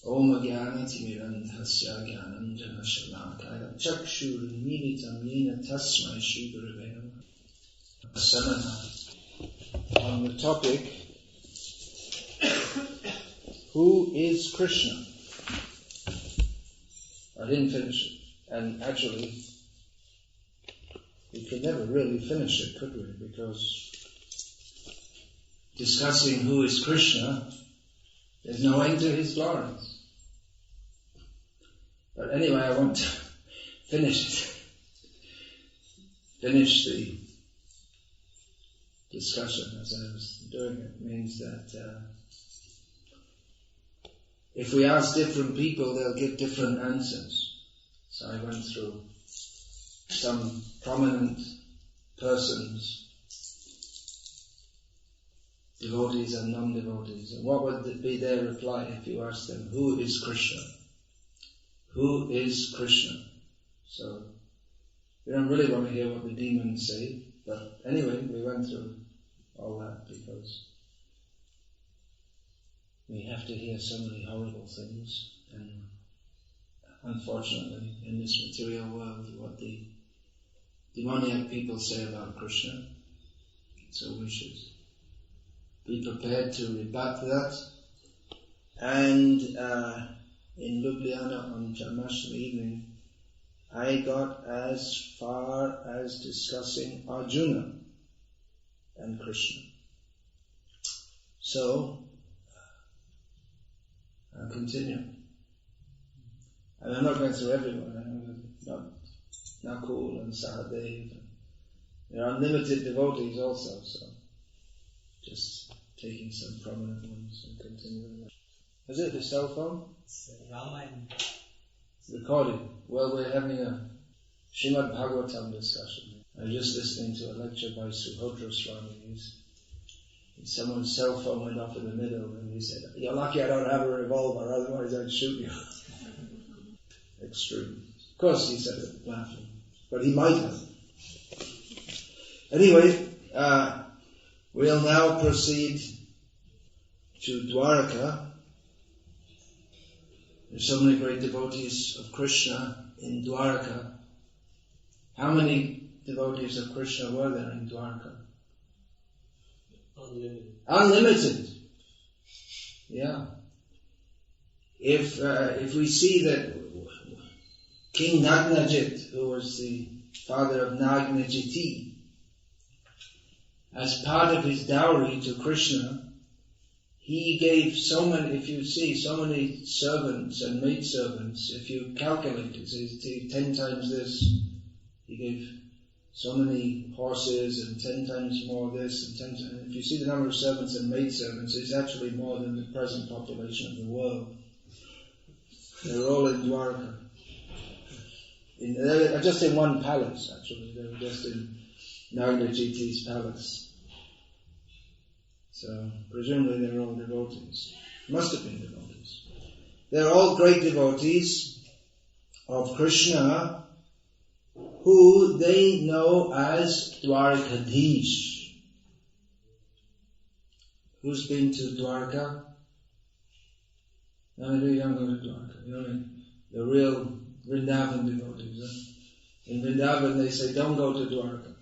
Om Jnana-timirandhasya Jnananjana Shalakaya Chakshur-militam Yena Tasmai Shri Gurave Namaha. A seminar on the topic, who is Krishna? I didn't finish it, and actually we could never really finish it, could we? Because discussing who is Krishna, there's no end to his glories. But anyway, I want to finish the discussion as I was doing it. It means that if we ask different people, they'll give different answers. So I went through some prominent persons, devotees and non-devotees, and what would be their reply if you asked them, who is Krishna? Who is Krishna? So, we don't really want to hear what the demons say, but anyway, we went through all that because we have to hear so many horrible things, and unfortunately, in this material world, what the demoniac people say about Krishna, so we should be prepared to rebut that. And in Ljubljana on Janmashtami evening, I got as far as discussing Arjuna and Krishna. So, I'll continue. And I'm not going through everyone. Not Nakul and Sahadev. There are unlimited devotees also, so just taking some prominent ones and continuing. Is it the cell phone? It's Ramayana. It's recording. Well, we're having a Srimad Bhagavatam discussion. I was just listening to a lecture by Swami. Someone's cell phone went off in the middle and he said, "You're lucky I don't have a revolver, otherwise I'd shoot you." Extreme. Of course he said it laughing, but he might have. Anyway, we'll now proceed to Dwaraka. There's so many great devotees of Krishna in Dwaraka. How many devotees of Krishna were there in Dwaraka? Unlimited. Yeah. If we see that King Nagnajit, who was the father of Nagnajiti, as part of his dowry to Krishna, he gave so many, if you see, so many servants and maidservants, if you calculate it, it's 10 times this, he gave so many horses and 10 times more this and 10 times, if you see the number of servants and maidservants, it's actually more than the present population of the world. They're all in Dwaraka. Just in one palace, actually. They were just in Nagnajiti's palace. So, presumably they're all devotees. Must have been devotees. They're all great devotees of Krishna, who they know as Dwarkadhish. Who's been to Dwarka? None of you don't go to Dwarka. You know, the real Vrindavan devotees. Huh? In Vrindavan they say, don't go to Dwarka.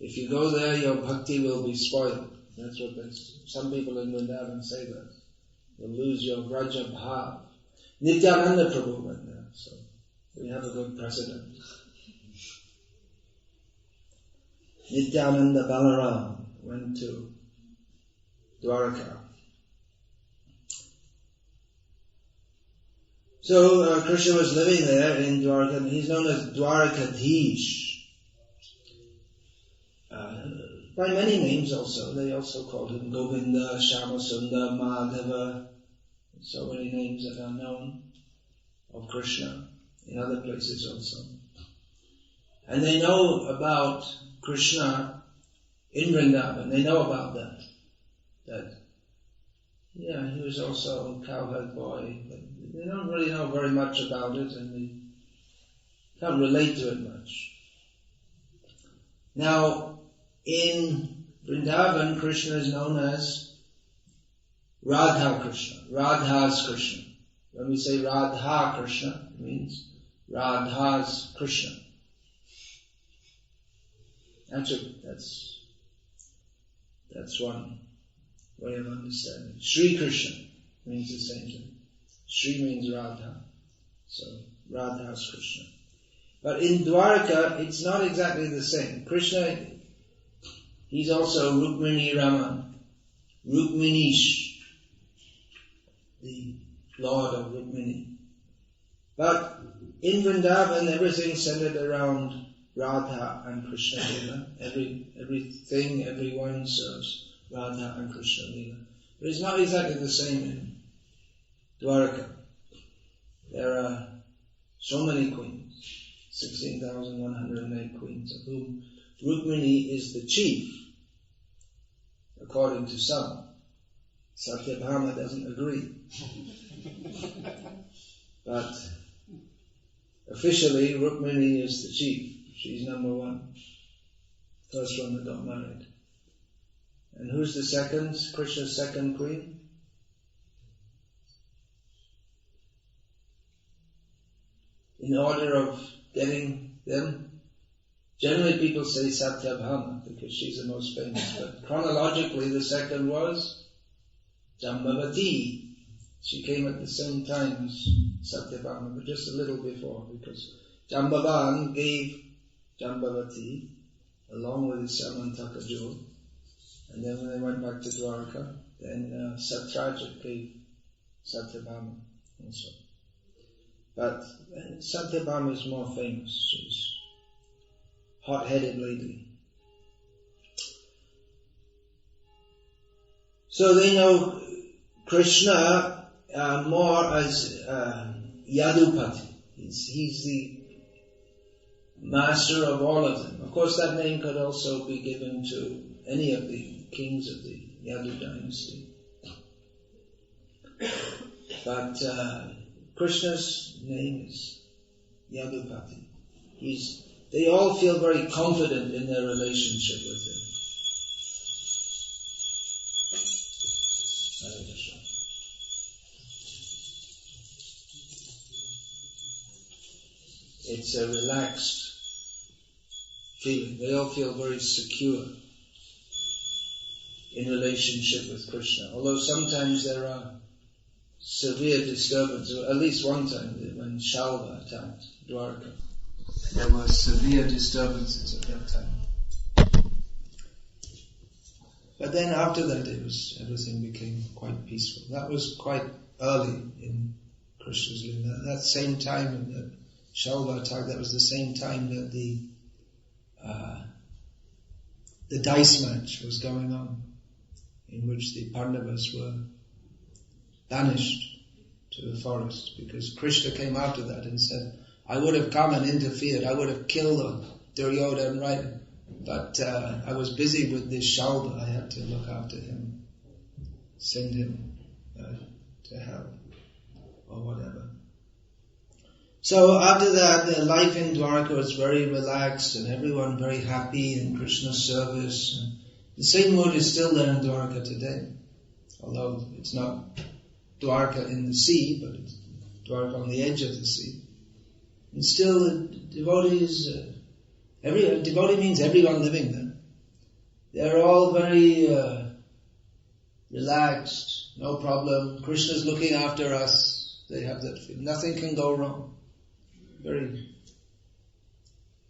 If you go there, your bhakti will be spoiled. That's what some people in Vrindavan say that. You'll lose your Vraja Bhav. Nityananda Prabhu went there, so we have a good precedent. Nityananda Balaram went to Dwaraka. So Krishna was living there in Dwaraka, and he's known as Dwarakadhish. By many names also. They also called him Govinda, Shyamasundar, Madhava. So many names that are known of Krishna in other places also. And they know about Krishna in Vrindavan. They know about that. He was also a cowherd boy. But they don't really know very much about it, and they can't relate to it much. Now, in Vrindavan, Krishna is known as Radha Krishna, Radha's Krishna. When we say Radha Krishna, it means Radha's Krishna. Actually, that's one way of understanding. Sri Krishna means the same thing. Sri means Radha, so Radha's Krishna. But in Dwarka, it's not exactly the same. Krishna, he's also Rukmini Raman, Rukminish, the Lord of Rukmini. But in Vrindavan, everything's centered around Radha and Krishna Lila. Everything, everyone serves Radha and Krishna Lila. But it's not exactly the same in Dwarka. There are so many queens, 16,108 queens, of whom Rukmini is the chief, according to some. Satyabhama doesn't agree. But officially, Rukmini is the chief. She's number one. First one that got married. And who's the second? Krishna's second queen? In order of getting them, generally people say Satyabhama because she's the most famous, but chronologically the second was Jambavati. She came at the same time as Satyabhama, but just a little before, because Jambavan gave Jambavati along with his Samantaka jewel, and then when they went back to Dwarka, then Satyajit gave Satyabhama also. But Satyabhama is more famous. She's a hot-headed lady. So they know Krishna more as Yadupati. He's the master of all of them. Of course, that name could also be given to any of the kings of the Yadu dynasty. But Krishna's name is Yadupati. They all feel very confident in their relationship with him. Hare Krishna. It's a relaxed feeling. They all feel very secure in relationship with Krishna. Although sometimes there are severe disturbances, or at least one time when Shalva attacked Dwarka, there were severe disturbances at that time. But then after that everything became quite peaceful. That was quite early in Krishna's Lila. That same time in the Shalva attack, that was the same time that the dice match was going on, in which the Pandavas were banished to the forest, because Krishna came after that and said, I would have come and interfered, I would have killed Duryodhana, right? But I was busy with this Shalva, I had to look after him, send him to hell, or whatever. So after that, the life in Dwarka was very relaxed and everyone very happy in Krishna's service. And the same mood is still there in Dwarka today, although it's not Dwarka in the sea, but it's Dwarka on the edge of the sea. And still the devotees, devotee means everyone living there. They're all very relaxed, no problem. Krishna's looking after us. They have that feeling. Nothing can go wrong. Very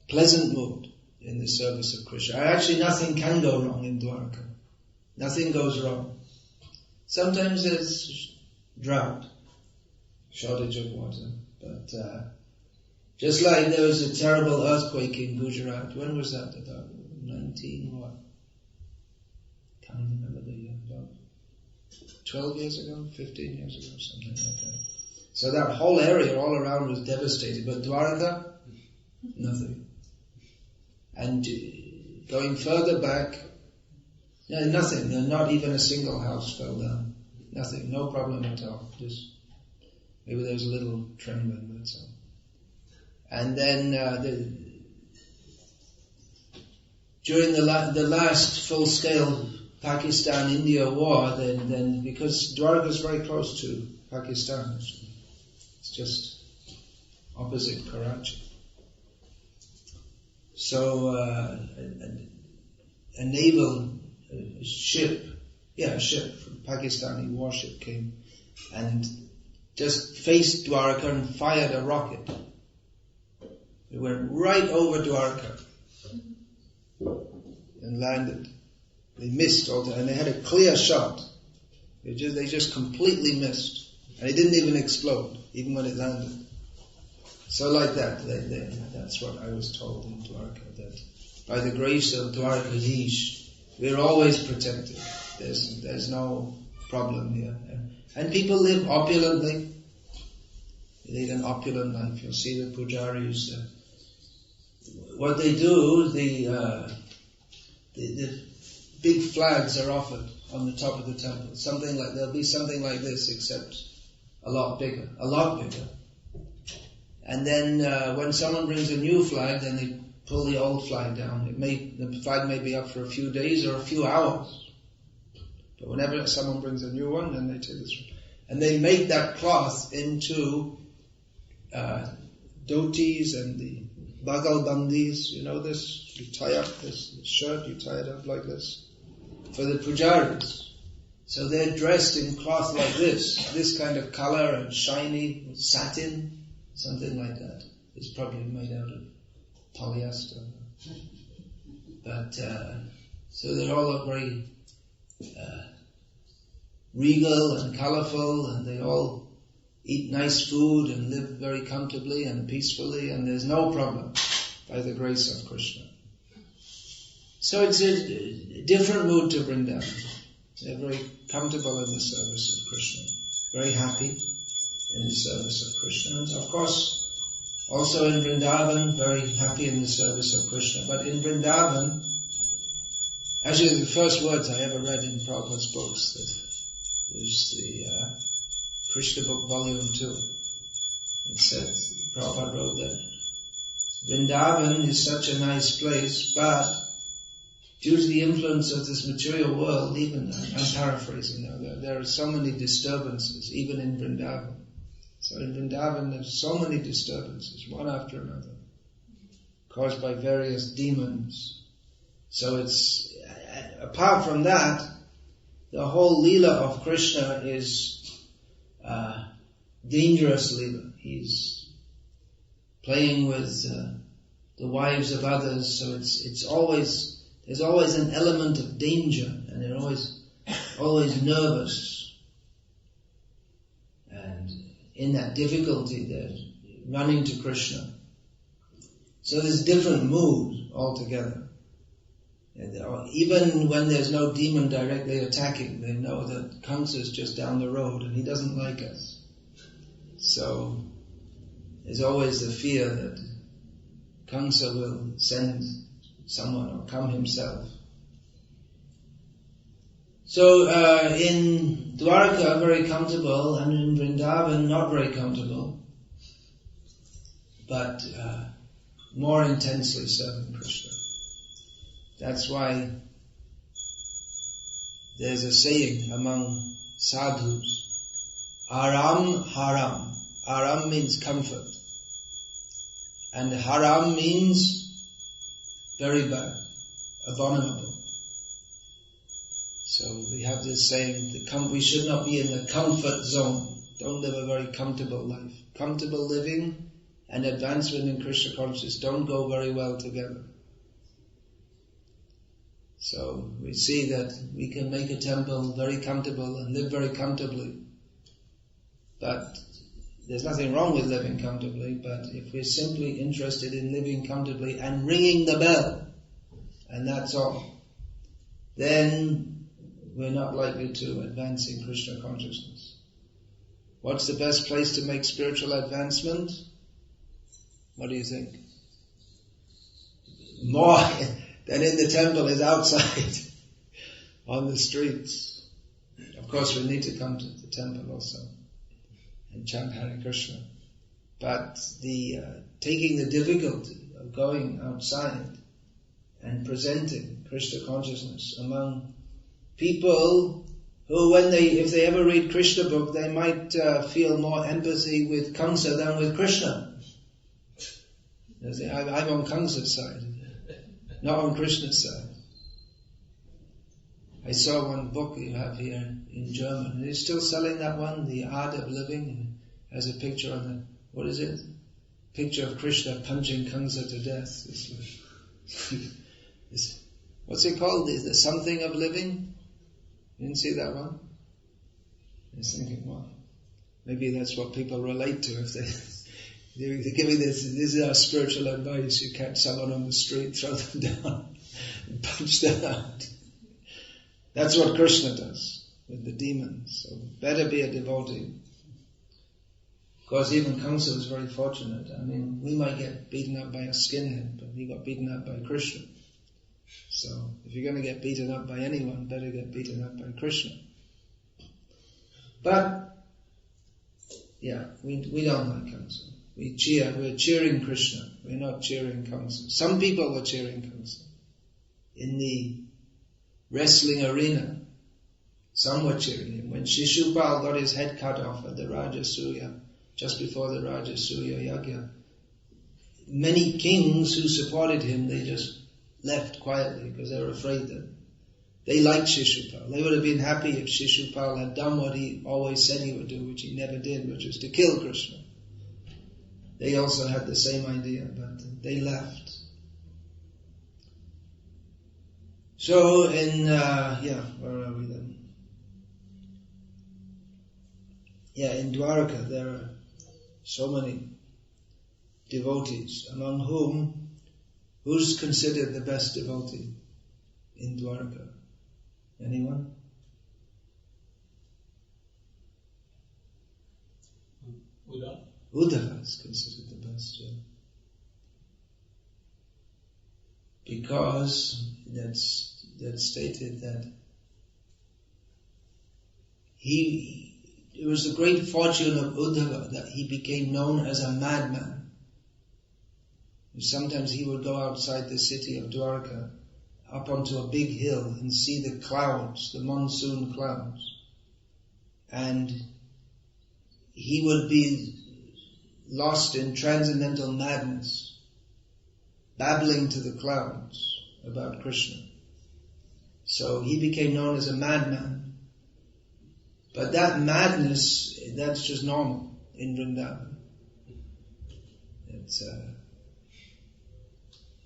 pleasant mood in the service of Krishna. Actually, nothing can go wrong in Dwarka. Nothing goes wrong. Sometimes there's drought, shortage of water, but just like there was a terrible earthquake in Gujarat. When was that? About 19 what? Can't remember the year. About 12 years ago, 15 years ago, something like that. So that whole area all around was devastated, but Dwarka, nothing. And going further back, nothing. Not even a single house fell down. Nothing. No problem at all. Just maybe there was a little tremor, that's all. And then during the last full-scale Pakistan-India war, then because Dwarka is very close to Pakistan, it's just opposite Karachi. So a naval ship, Pakistani warship came and just faced Dwarka and fired a rocket. It went right over Dwarka and landed. They missed and they had a clear shot. They just completely missed, and it didn't even explode, even when it landed. So like that, that's what I was told in Dwarka, that by the grace of Dwarkadhish, we're always protected. There's no problem here. And people live opulently. They lead an opulent life. You'll see the pujaris. What they do, the big flags are offered on the top of the temple. There'll be something like this, except a lot bigger. And then when someone brings a new flag, then they pull the old flag down. The flag may be up for a few days or a few hours. But whenever someone brings a new one, then they take this one. And they make that cloth into dhotis and the bagal bandis. You know this? You tie up this shirt, you tie it up like this. For the pujaris. So they're dressed in cloth like this kind of color and shiny satin, something like that. It's probably made out of polyester. But, so they all look very regal and colorful, and they all eat nice food and live very comfortably and peacefully, and there's no problem by the grace of Krishna. So it's a different mood to Vrindavan. They're very comfortable in the service of Krishna, very happy in the service of Krishna. And of course, also in Vrindavan, very happy in the service of Krishna. But in Vrindavan, actually the first words I ever read in Prabhupada's books, that is the Krishna book, volume 2. It said, Prabhupada wrote that Vrindavan is such a nice place, but due to the influence of this material world, even, I'm paraphrasing now, there are so many disturbances, even in Vrindavan. So in Vrindavan there's so many disturbances, one after another, caused by various demons. So it's, apart from that, the whole Leela of Krishna is dangerous Leela. He's playing with the wives of others, so it's always, there's always an element of danger, and they're always nervous. And in that difficulty, they're running to Krishna. So there's different mood altogether. Even when there's no demon directly attacking, they know that Kamsa is just down the road and he doesn't like us. So there's always the fear that Kamsa will send someone or come himself. So in Dwarka, very comfortable, and in Vrindavan, not very comfortable, but more intensely serving Krishna. That's why there's a saying among sadhus, aram haram. Aram means comfort, and haram means very bad, abominable. So we have this saying, we should not be in the comfort zone. Don't live a very comfortable life. Comfortable living and advancement in Krishna consciousness don't go very well together. So we see that we can make a temple very comfortable and live very comfortably. But there's nothing wrong with living comfortably, but if we're simply interested in living comfortably and ringing the bell, and that's all, then we're not likely to advance in Krishna consciousness. What's the best place to make spiritual advancement? What do you think? More than in the temple is outside, on the streets. Of course we need to come to the temple also and chant Hare Krishna. But taking the difficulty of going outside and presenting Krishna consciousness among people who, if they ever read Krishna book, they might feel more empathy with Kamsa than with Krishna. They say, I'm on Kamsa's side, not on Krishna's side. I saw one book you have here in German, and it's still selling that one, The Art of Living, and has a picture on it. What is it? Picture of Krishna punching Kamsa to death. What's it called? The Something of Living? You didn't see that one? I was thinking, well, maybe that's what people relate to if they give me this is our spiritual advice. You catch someone on the street, throw them down, and punch them out. That's what Krishna does with the demons. So better be a devotee. Of course, even Kamsa was very fortunate. I mean, we might get beaten up by a skinhead, but he got beaten up by Krishna. So, if you're going to get beaten up by anyone, better get beaten up by Krishna. But, yeah, we don't like Kamsa. We're cheering Krishna. We're not cheering Kamsa. Some people were cheering Kamsa. In the wrestling arena, some were cheering him. When Shishupal got his head cut off at the Rajasuya, just before the Rajasuya Yagya, many kings who supported him, they just left quietly because they were afraid that they liked Shishupal. They would have been happy if Shishupal had done what he always said he would do, which he never did, which was to kill Krishna. They also had the same idea, but they left. So where are we then? Yeah, in Dwarka there are so many devotees, among who's considered the best devotee in Dwarka? Anyone? Uddhava is considered the best, yeah. Because that's stated that it was the great fortune of Uddhava that he became known as a madman. Sometimes he would go outside the city of Dwarka, up onto a big hill, and see the clouds, the monsoon clouds. And he would be lost in transcendental madness, babbling to the clouds about Krishna. So he became known as a madman. But that madness, that's just normal in Vrindavan. It's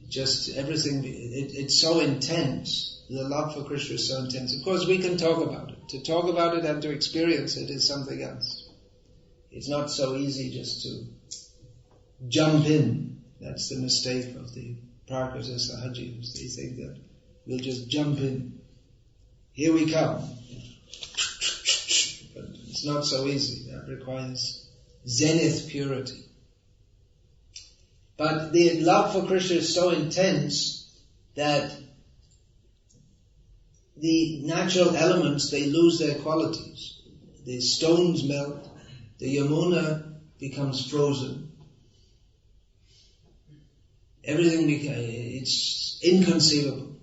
just everything, it's so intense. The love for Krishna is so intense. Of course, we can talk about it. To talk about it and to experience it is something else. It's not so easy just to jump in. That's the mistake of the Prakrita Sahajis. They think that we'll just jump in. Here we come. But it's not so easy. That requires zenith purity. But the love for Krishna is so intense that the natural elements, they lose their qualities. The stones melt, the Yamuna becomes frozen. Everything it's inconceivable.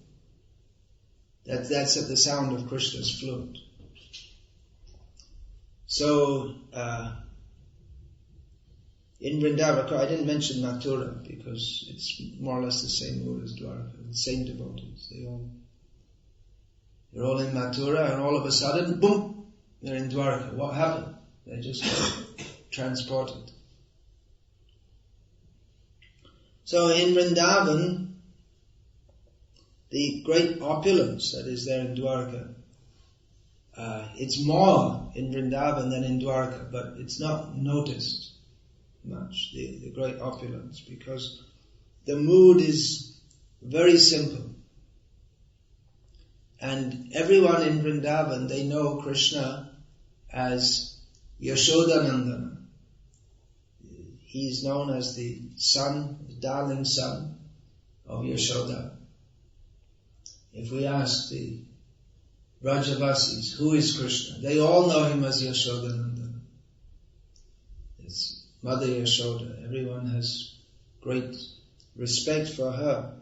That's at the sound of Krishna's flute. So, in Vrindavan, I didn't mention Mathura because it's more or less the same mood as Dwarka, the same devotees. They're all in Mathura, and all of a sudden, boom, they're in Dwarka. What happened? They just got transported. So in Vrindavan, the great opulence that is there in Dwarka, it's more in Vrindavan than in Dwarka, but it's not noticed much, the great opulence, because the mood is very simple. And everyone in Vrindavan, they know Krishna as Yashodanandana. He's known as the son, the darling son of Yashoda. If we ask the Brajavasis, who is Krishna? They all know him as Yashodanandana. It's Mother Yashoda. Everyone has great respect for her.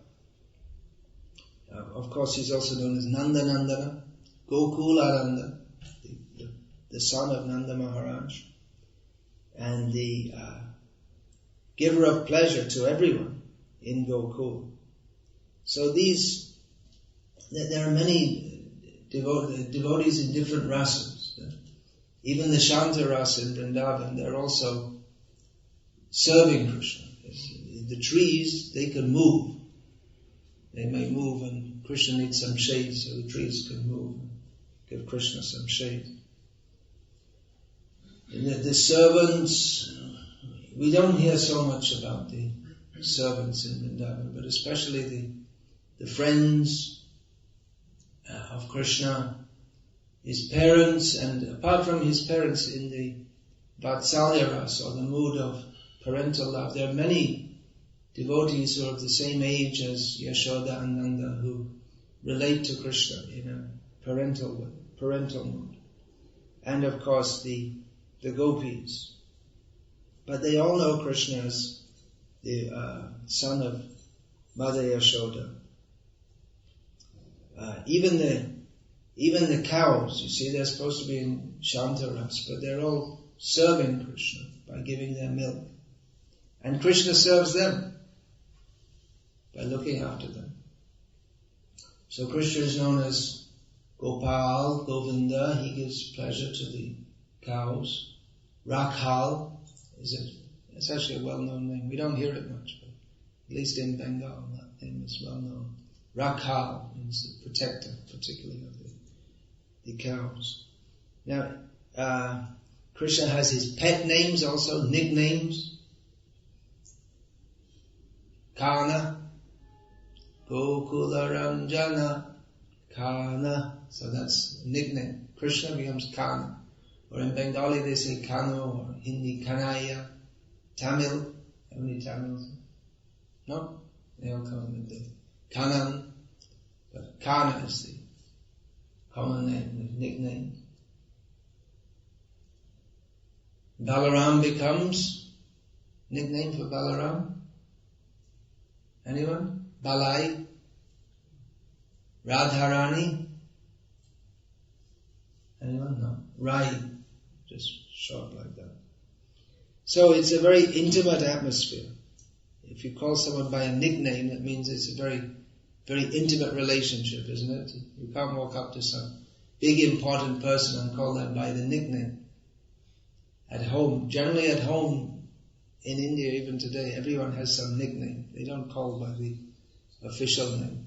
Of course, he's also known as Nandanandana, Gokulananda, the son of Nanda Maharaj, and the giver of pleasure to everyone in Gokul. So there are many devotees in different rasas. Even the Shanta rasa in Vrindavan, they're also serving Krishna. The trees, they can move. They may move, and Krishna needs some shade, so the trees can move and give Krishna some shade. And the servants, we don't hear so much about the servants in Vrindavan, but especially the friends of Krishna, his parents, and apart from his parents in the Vatsalya rasa, or the mood of parental love, there are many devotees who are of the same age as Yashoda and Nanda who relate to Krishna in a parental mood. And of course the gopis. But they all know Krishna as the son of Mother Yashoda. Even the cows, you see, they're supposed to be in Shantaras, but they're all serving Krishna by giving their milk. And Krishna serves them by looking after them. So Krishna is known as Gopal, Govinda. He gives pleasure to the cows. Rakhal it's actually a well-known name. We don't hear it much, but at least in Bengal that name is well known. Rakhal means the protector, particularly of the cows. Now, Krishna has his pet names also, nicknames. Kana, Gokula Ranjana, Kana. So that's a nickname. Krishna becomes Kana. Or in Bengali they say Kanu, or Hindi Kanaya. Tamil, how many Tamils? No? They all come with the Kanan. But Kana is the common name, the nickname. Balaram becomes nickname for Balaram. Anyone? Balai? Radharani? Anyone? No. Rai. Just short like that. So it's a very intimate atmosphere. If you call someone by a nickname, that means it's a very, very intimate relationship, isn't it? You can't walk up to some big important person and call them by the nickname. At home, generally at home, in India even today, everyone has some nickname. They don't call by the official name.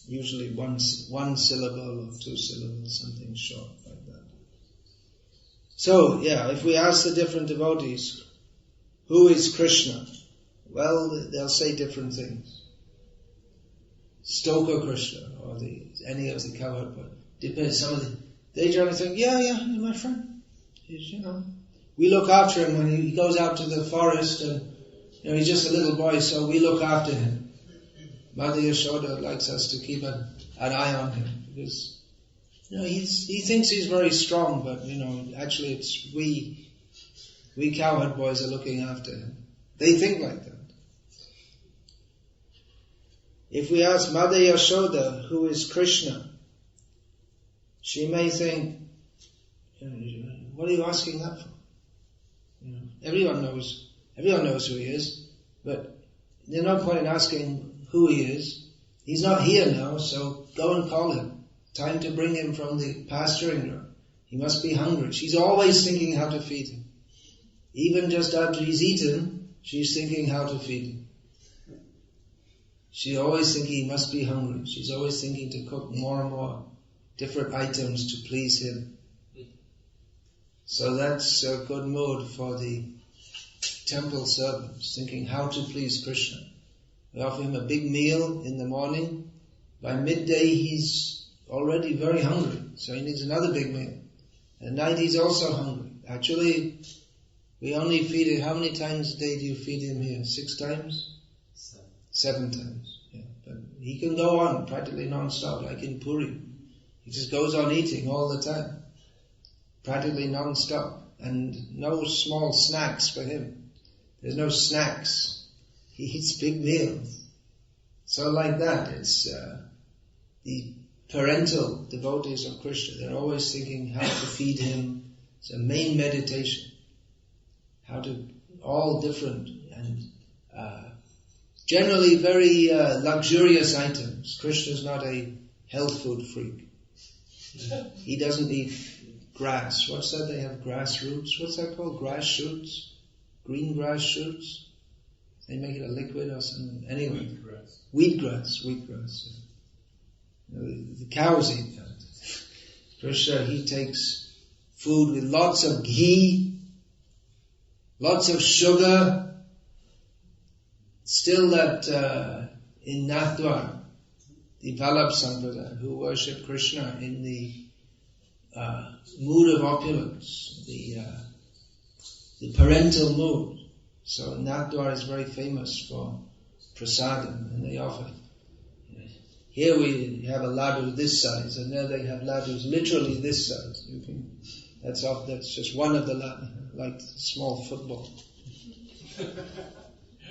Usually one syllable or two syllables, something short like that. So, if we ask the different devotees, who is Krishna? Well, they'll say different things. Stoka Krishna, or any of the cowherd, but depends. Some of they generally think, he's my friend. We look after him when he goes out to the forest, and he's just a little boy, so we look after him. Mother Yashoda likes us to keep an eye on him, because he thinks he's very strong, but actually it's we cowherd boys are looking after him. They think like that. If we ask Mother Yashoda, who is Krishna, she may think, what are you asking that for? Everyone knows who he is, but there's no point in asking who he is. He's not here now, so go and call him. Time to bring him from the pasturing ground. He must be hungry. She's always thinking how to feed him. Even just after he's eaten, she's thinking how to feed him. She's always thinking he must be hungry. She's always thinking to cook more and more different items to please him. So that's a good mood for the temple servants, thinking how to please Krishna. We offer him a big meal in the morning. By midday he's already very hungry, so he needs another big meal. At night he's also hungry. Actually, we only feed him, how many times a day do you feed him here? 6 times? 7 times. Yeah. But he can go on practically non-stop, like in Puri. He just goes on eating all the time. Practically non-stop. And no small snacks for him. There's no snacks. He eats big meals. So like that, it's the parental devotees of Krishna. They're always thinking how to feed him. It's a main meditation. All different and generally very luxurious items. Krishna's not a health food freak. He doesn't eat grass. What's that? They have grass roots. What's that called? Grass shoots? Green grass shoots? They make it a liquid or something. Anyway. Wheatgrass. Wheatgrass. The cows eat that. Krishna, he takes food with lots of ghee, lots of sugar. Still that in Nathdwar, the Vallabh Sampradaya, who worship Krishna in the mood of opulence, the parental mood. So Nathdwar is very famous for prasadam, and they offer. Here we have a laddu this size, and there they have laddus literally this size. That's just one of the laddu, like a small football,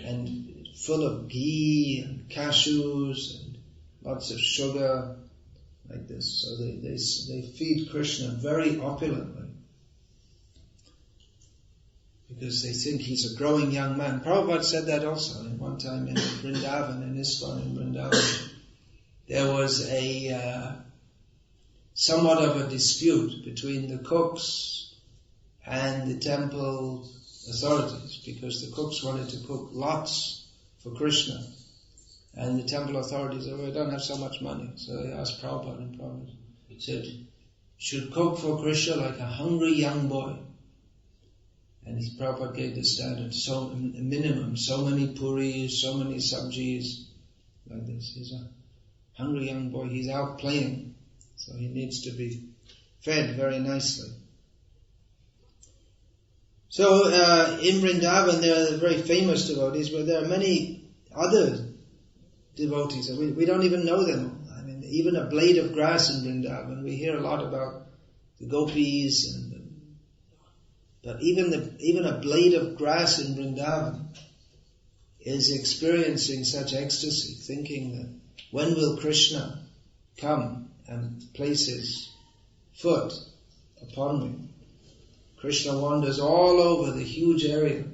and full of ghee and cashews and lots of sugar, like this. So they feed Krishna very opulently, because they think he's a growing young man. Prabhupada said that also. And one time in Vrindavan, in ISKCON in Vrindavan, there was somewhat of a dispute between the cooks and the temple authorities, because the cooks wanted to cook lots for Krishna, and the temple authorities said, we don't have so much money. So they asked Prabhupada, and Prabhupada said, should cook for Krishna like a hungry young boy. And Prabhupada gave the standard, so minimum, so many puris, so many sabjis, like this. He's a hungry young boy, he's out playing, so he needs to be fed very nicely. So in Vrindavan there are very famous devotees, but there are many other devotees, and we don't even know them all. I mean, even a blade of grass in Vrindavan, we hear a lot about the gopis, but even a blade of grass in Vrindavan is experiencing such ecstasy, thinking that when will Krishna come and place his foot upon me? Krishna wanders all over the huge area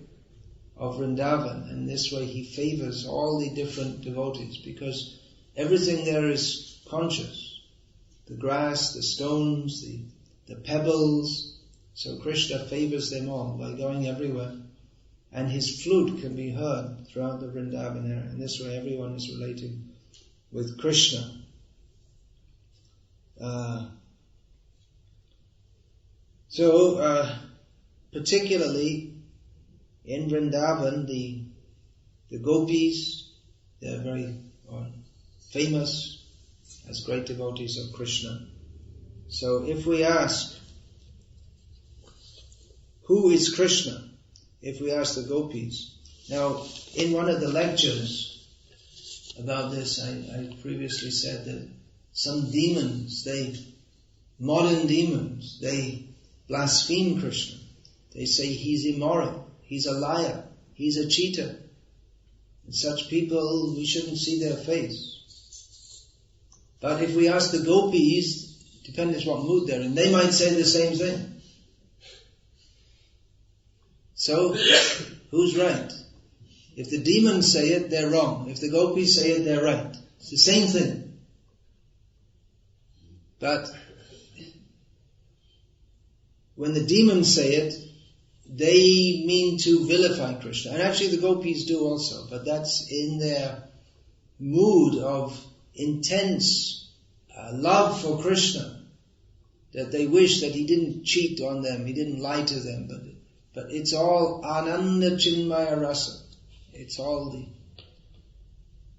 of Vrindavan, and this way he favors all the different devotees, because everything there is conscious. The grass, the stones, the pebbles. So Krishna favors them all by going everywhere. And his flute can be heard throughout the Vrindavan area. And this way everyone is relating with Krishna. Particularly in Vrindavan, the gopis, they're very famous as great devotees of Krishna. So if we ask, who is Krishna? If we ask the gopis. Now, in one of the lectures about this, I previously said that some demons, modern demons, they blaspheme Krishna. They say he's immoral, he's a liar, he's a cheater. And such people, we shouldn't see their face. But if we ask the gopis, depending on what mood they're in, they might say the same thing. So, who's right? If the demons say it, they're wrong. If the gopis say it, they're right. It's the same thing. But when the demons say it, they mean to vilify Krishna. And actually the gopis do also, but that's in their mood of intense love for Krishna, that they wish that he didn't cheat on them, he didn't lie to them, but it's all Ananda Chinmaya Rasa. It's all the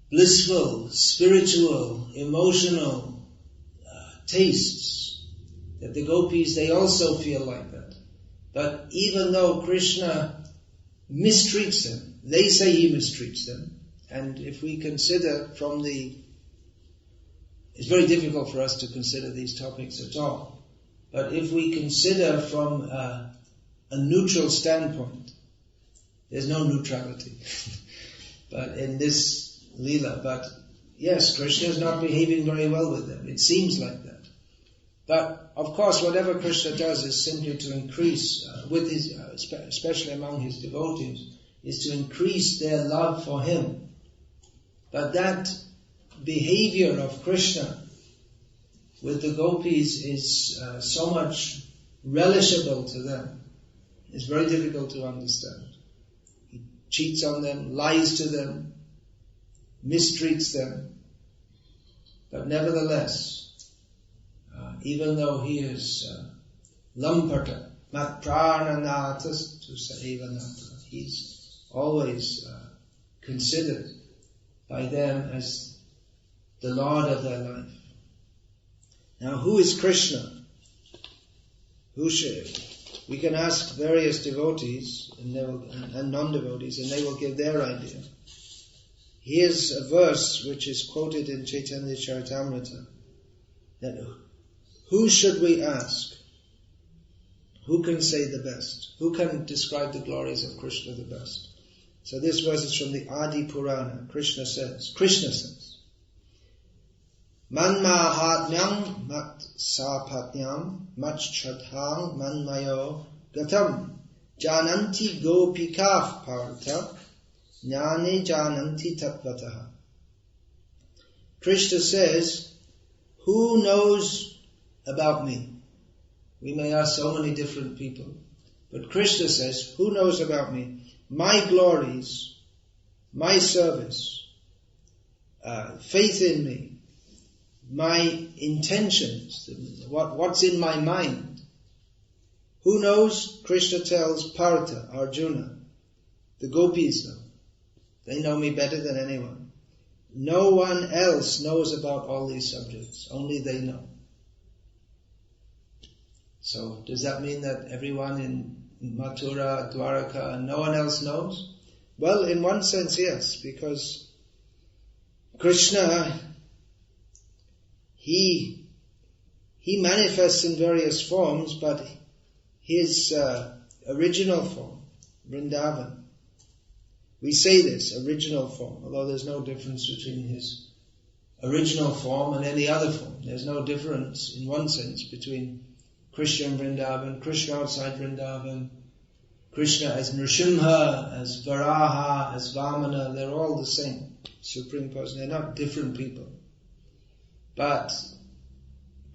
blissful, spiritual, emotional tastes that the gopis, they also feel like that. But even though Krishna mistreats them, they say he mistreats them. And if we consider it's very difficult for us to consider these topics at all. But if we consider from a neutral standpoint, there's no neutrality, but in this Leela, but yes, Krishna is not behaving very well with them. It seems like that. But, of course, whatever Krishna does is simply to increase, especially among his devotees, is to increase their love for him. But that behavior of Krishna with the gopis is so much relishable to them. It's very difficult to understand. He cheats on them, lies to them, mistreats them. But nevertheless, even though he is lampata, mat prananatas tu saevanata, he's always considered by them as the Lord of their life. Now, who is Krishna? We can ask various devotees and non-devotees, and they will give their idea. Here's a verse which is quoted in Chaitanya Charitamrita, that who should we ask? Who can say the best? Who can describe the glories of Krishna the best? So this verse is from the Adi Purana. Krishna says, Man mahatmyam mat sapatnyam mat shraddham manmayo gatam jananti gopikah partha jnane jananti tattvataha. Krishna says, who knows about me? We may ask so many different people, but Krishna says, who knows about me? My glories, my service, faith in me, my intentions, what's in my mind. Who knows? Krishna tells Partha, Arjuna, the gopis know. They know me better than anyone. No one else knows about all these subjects. Only they know. So, does that mean that everyone in Mathura, Dwaraka, and no one else knows? Well, in one sense, yes, because Krishna, he manifests in various forms, but his original form, Vrindavan, we say this, original form, although there's no difference between his original form and any other form. There's no difference, in one sense, between Krishna in Vrindavan, Krishna outside Vrindavan, Krishna as Nrsimha, as Varaha, as Vamana, they're all the same Supreme Person. They're not different people. But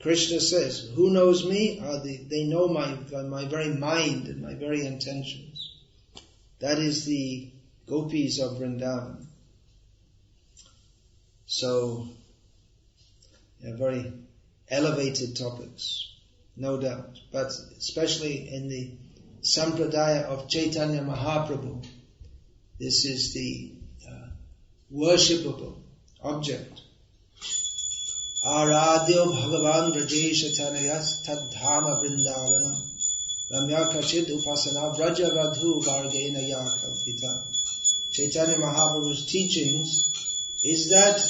Krishna says, who knows me? They know my very mind and my very intentions. That is the gopis of Vrindavan. So, very elevated topics. No doubt. But especially in the Sampradaya of Chaitanya Mahaprabhu, this is the worshipable object. Aradhyo Bhagavan Vrajesha Tanayas Tadhama Vrindavanam Ramya Kachid Upasana Vraja Radhu Vargena Yakalpita. Chaitanya Mahaprabhu's teachings is that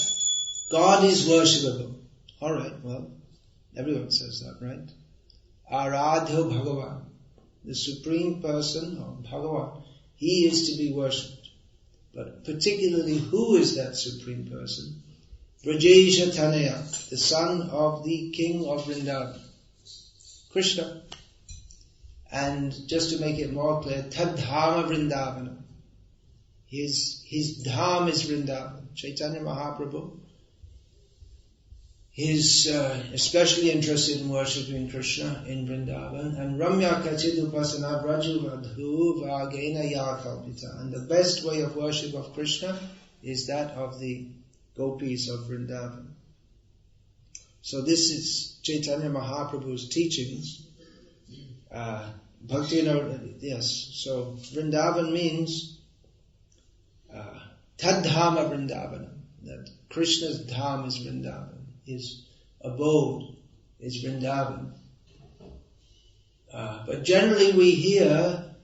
God is worshipable. Alright, well, everyone says that, right? Aradhyo Bhagavan, the Supreme Person of Bhagavan, he is to be worshipped. But particularly, who is that Supreme Person? Vrajesha Tanaya, the son of the king of Vrindavan, Krishna. And just to make it more clear, Tadhama Vrindavanam. His dham is Vrindavan. Chaitanya Mahaprabhu is especially interested in worshipping Krishna in Vrindavan. And Ramya Kachid Upasana Vraju Vadhu Vagena Yakalpita. And the best way of worship of Krishna is that of the gopis of Vrindavan. So this is Chaitanya Mahaprabhu's teachings. Bhakti, yes. So Vrindavan means Tadhama Vrindavanam. That Krishna's dham is Vrindavan. His abode is Vrindavan. But generally we hear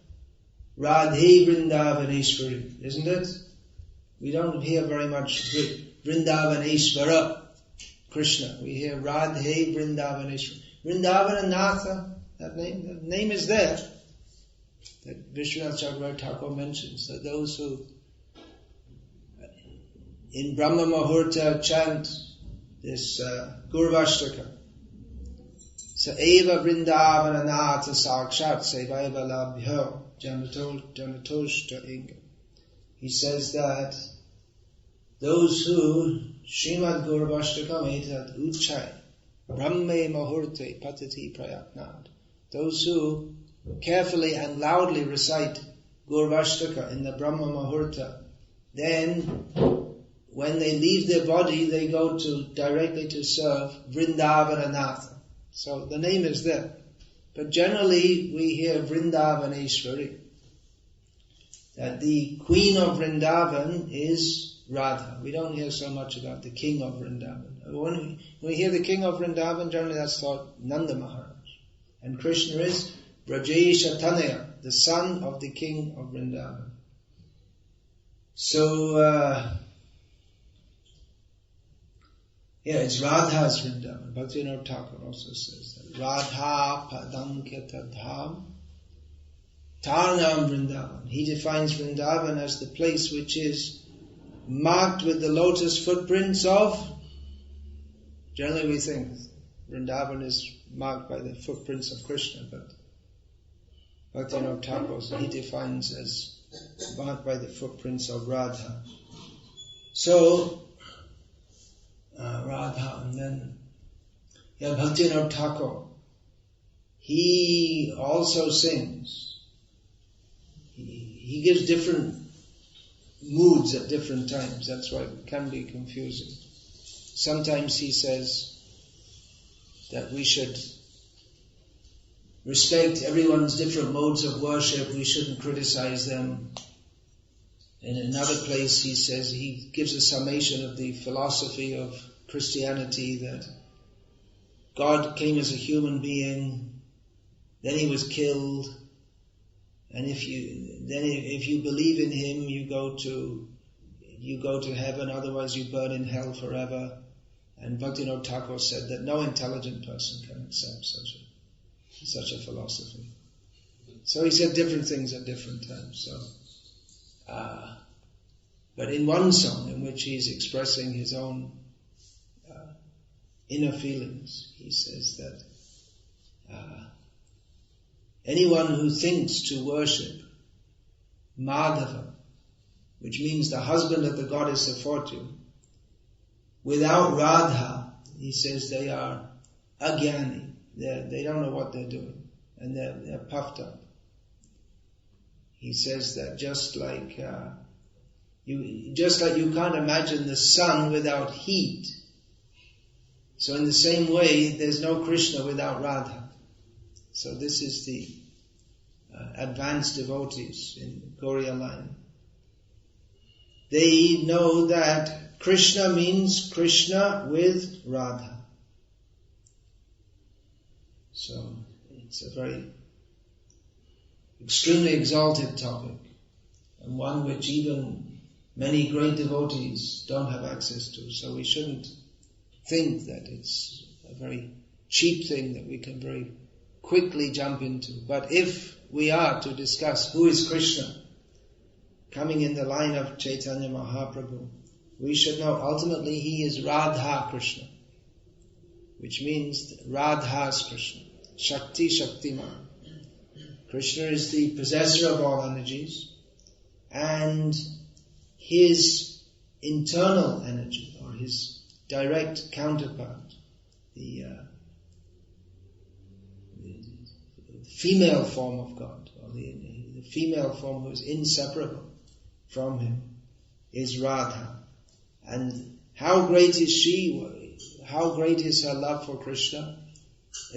Radhe Vrindavaneshwari, isn't it? We don't hear very much Vrindavaneshwara, Krishna. We hear Radhe Vrindavaneshwari. Vrindavananatha, that name is there. That Vishwanath Chakravarti Thakur mentions that those who in Brahma Muhurta chant this Gurvashtaka. Sa eva Vrindavana nata sakshat sevaiva labhyo janatoshta inga. He says that those who Srimad Gurvashtakam etat uchai Brahme Muhurte patati prayatnad, those who carefully and loudly recite Gurvashtaka in the Brahma Muhurta, then when they leave their body, they go directly to serve Vrindavananatha. So the name is there. But generally we hear Vrindavaneshwari, that the queen of Vrindavan is Radha. We don't hear so much about the king of Vrindavan. When we hear the king of Vrindavan, generally that's thought Nanda Maharaj. And Krishna is Brajesh Tanaya, the son of the king of Vrindavan. So, it's Radha's Vrindavan. Bhaktivinoda Thakur also says that. Radha Padanketa Dham Tarnam Vrindavan. He defines Vrindavan as the place which is marked with the lotus footprints of, generally we think Vrindavan is marked by the footprints of Krishna, but Bhaktivinoda Thakur, he defines as marked by the footprints of Radha. So, Radha, and then Bhaktivinoda Thakur, he also sings. He gives different moods at different times. That's why it can be confusing. Sometimes he says that we should respect everyone's different modes of worship. We shouldn't criticize them. In another place he says, he gives a summation of the philosophy of Christianity, that God came as a human being, then he was killed, and if you believe in him, you go to heaven, otherwise you burn in hell forever. And Bhaktivinoda Thakur said that no intelligent person can accept such a philosophy. So he said different things at different times. But in one song in which he's expressing his own inner feelings, he says that anyone who thinks to worship Madhava, which means the husband of the goddess of fortune, without Radha, he says they are agyani. They don't know what they're doing, and they're puffed up. He says that just like you can't imagine the sun without heat, so in the same way, there's no Krishna without Radha. So this is the advanced devotees in Gauriya line. They know that Krishna means Krishna with Radha. So it's a very extremely exalted topic, and one which even many great devotees don't have access to. So we shouldn't think that it's a very cheap thing that we can very quickly jump into. But if we are to discuss who is Krishna, coming in the line of Chaitanya Mahaprabhu, we should know ultimately he is Radha Krishna, which means Radha's Krishna, Shakti Shaktiman. Krishna is the possessor of all energies, and his internal energy, or his direct counterpart, the female form of God, or the female form who is inseparable from him, is Radha. And how great is she? How great is her love for Krishna?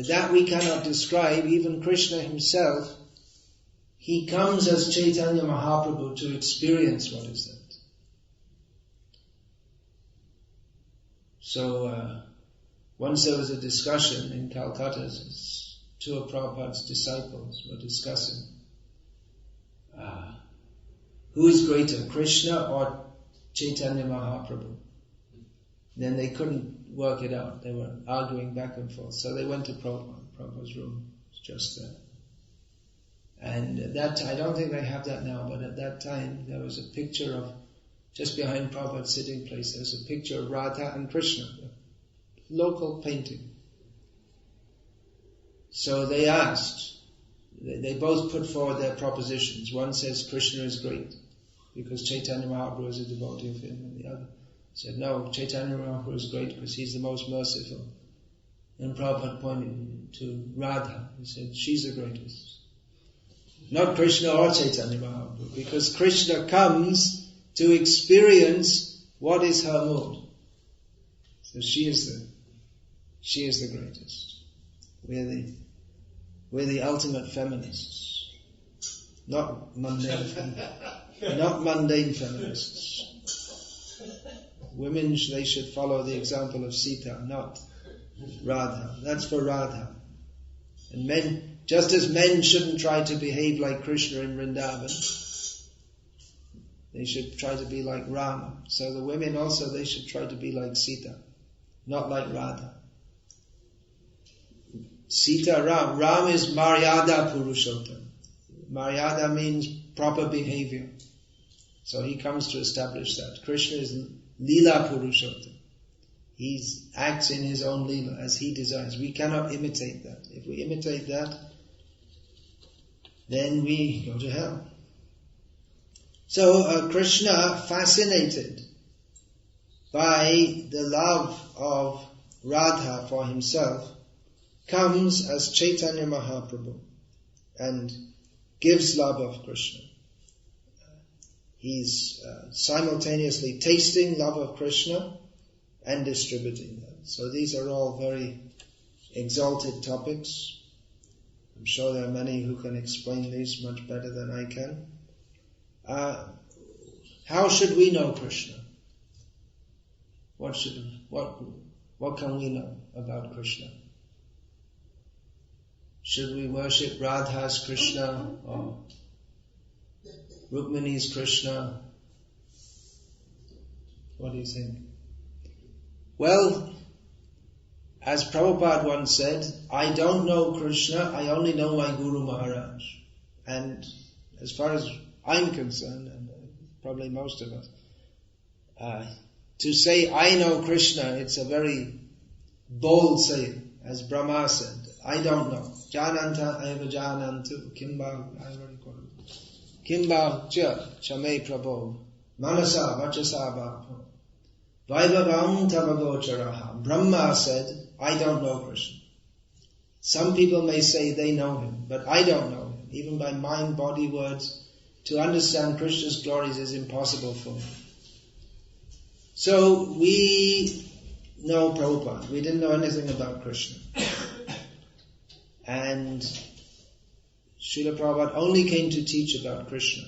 That we cannot describe. Even Krishna himself, he comes as Chaitanya Mahaprabhu to experience what is that. So, once there was a discussion in Calcutta, two of Prabhupada's disciples were discussing who is greater, Krishna or Chaitanya Mahaprabhu. Then they couldn't work it out. They were arguing back and forth. So they went to Prabhupada. Prabhupada's room was just there. And at that time, I don't think they have that now, but at that time there was a picture of just behind Prabhupada's sitting place, there's a picture of Radha and Krishna, local painting. So they asked, they both put forward their propositions. One says Krishna is great because Chaitanya Mahaprabhu is a devotee of him, and the other said, no, Chaitanya Mahaprabhu is great because he's the most merciful. And Prabhupada pointed to Radha. He said, she's the greatest. Not Krishna or Chaitanya Mahaprabhu, because Krishna comes to experience what is her mood. So she is the greatest. We're the ultimate feminists. Not mundane feminists. Women, they should follow the example of Sita, not Radha. That's for Radha. And men, just as men shouldn't try to behave like Krishna in Vrindavan, they should try to be like Rama. So the women also, they should try to be like Sita, not like Radha. Sita, Ram is Maryada Purushottam. Maryada means proper behavior. So he comes to establish that. Krishna is Leela Purushottam. He acts in his own Leela as he desires. We cannot imitate that. If we imitate that, then we go to hell. So Krishna, fascinated by the love of Radha for himself, comes as Chaitanya Mahaprabhu and gives love of Krishna. He's simultaneously tasting love of Krishna and distributing that. So these are all very exalted topics. I'm sure there are many who can explain these much better than I can. How should we know Krishna? What can we know about Krishna? Should we worship Radha's Krishna or Rukmini's Krishna? What do you think? Well, as Prabhupada once said, I don't know Krishna, I only know my Guru Maharaj. And as far as I'm concerned, and probably most of us, to say I know Krishna, it's a very bold saying, as Brahma said, I don't know. Jananta eva janantu kimba cha chame prabho manasa vachasa bhava vaibhavam tavagocharaha. Brahma said, I don't know Krishna. Some people may say they know him, but I don't know him. Even by mind, body, words, to understand Krishna's glories is impossible for me. So we know Prabhupada. We didn't know anything about Krishna. And Srila Prabhupada only came to teach about Krishna.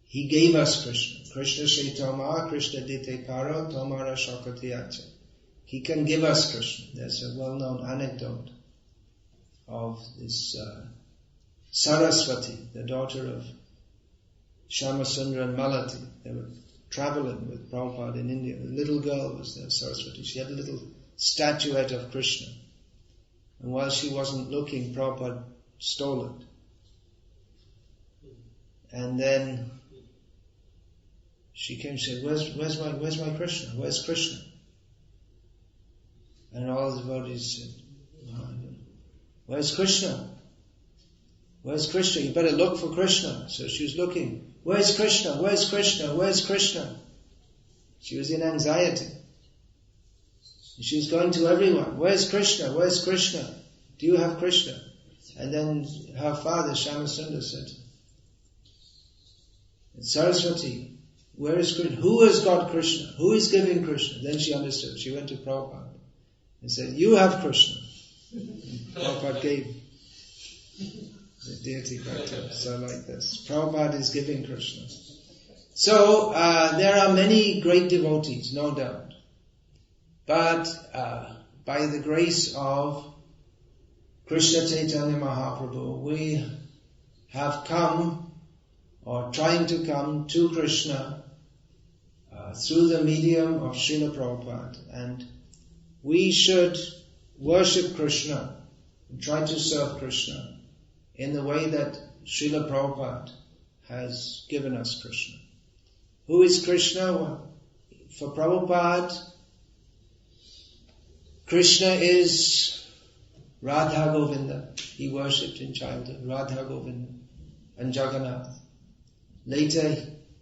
He gave us Krishna. Krishna Shri Toma, Krishna Dite Paro, Tomara Shakatiyacha. He can give us Krishna. There's a well-known anecdote of this Saraswati, the daughter of Shyamasundara and Malati. They were traveling with Prabhupada in India. The little girl was there, Saraswati. She had a little statuette of Krishna. And while she wasn't looking, Prabhupada stole it. And then she came and said, where's my Krishna? Where's Krishna? And all the devotees said, where's Krishna? Where's Krishna? You better look for Krishna. So she was looking. Where's Krishna? Where's Krishna? Where's Krishna? She was in anxiety. She was going to everyone. Where's Krishna? Where's Krishna? Do you have Krishna? And then her father, Shyamasundara, said, Saraswati, where is Krishna? Who has got Krishna? Who is giving Krishna? Then she understood. She went to Prabhupada and said, you have Krishna. And Prabhupada gave the deity back to her. So like this. Prabhupada is giving Krishna. So there are many great devotees, no doubt. But by the grace of Krishna Chaitanya Mahaprabhu, we have come, or trying to come, to Krishna through the medium of Srila Prabhupada. And we should worship Krishna and try to serve Krishna in the way that Srila Prabhupada has given us Krishna. Who is Krishna? Well, for Prabhupada, Krishna is Radha Govinda. He worshipped in childhood Radha Govinda and Jagannath. Later,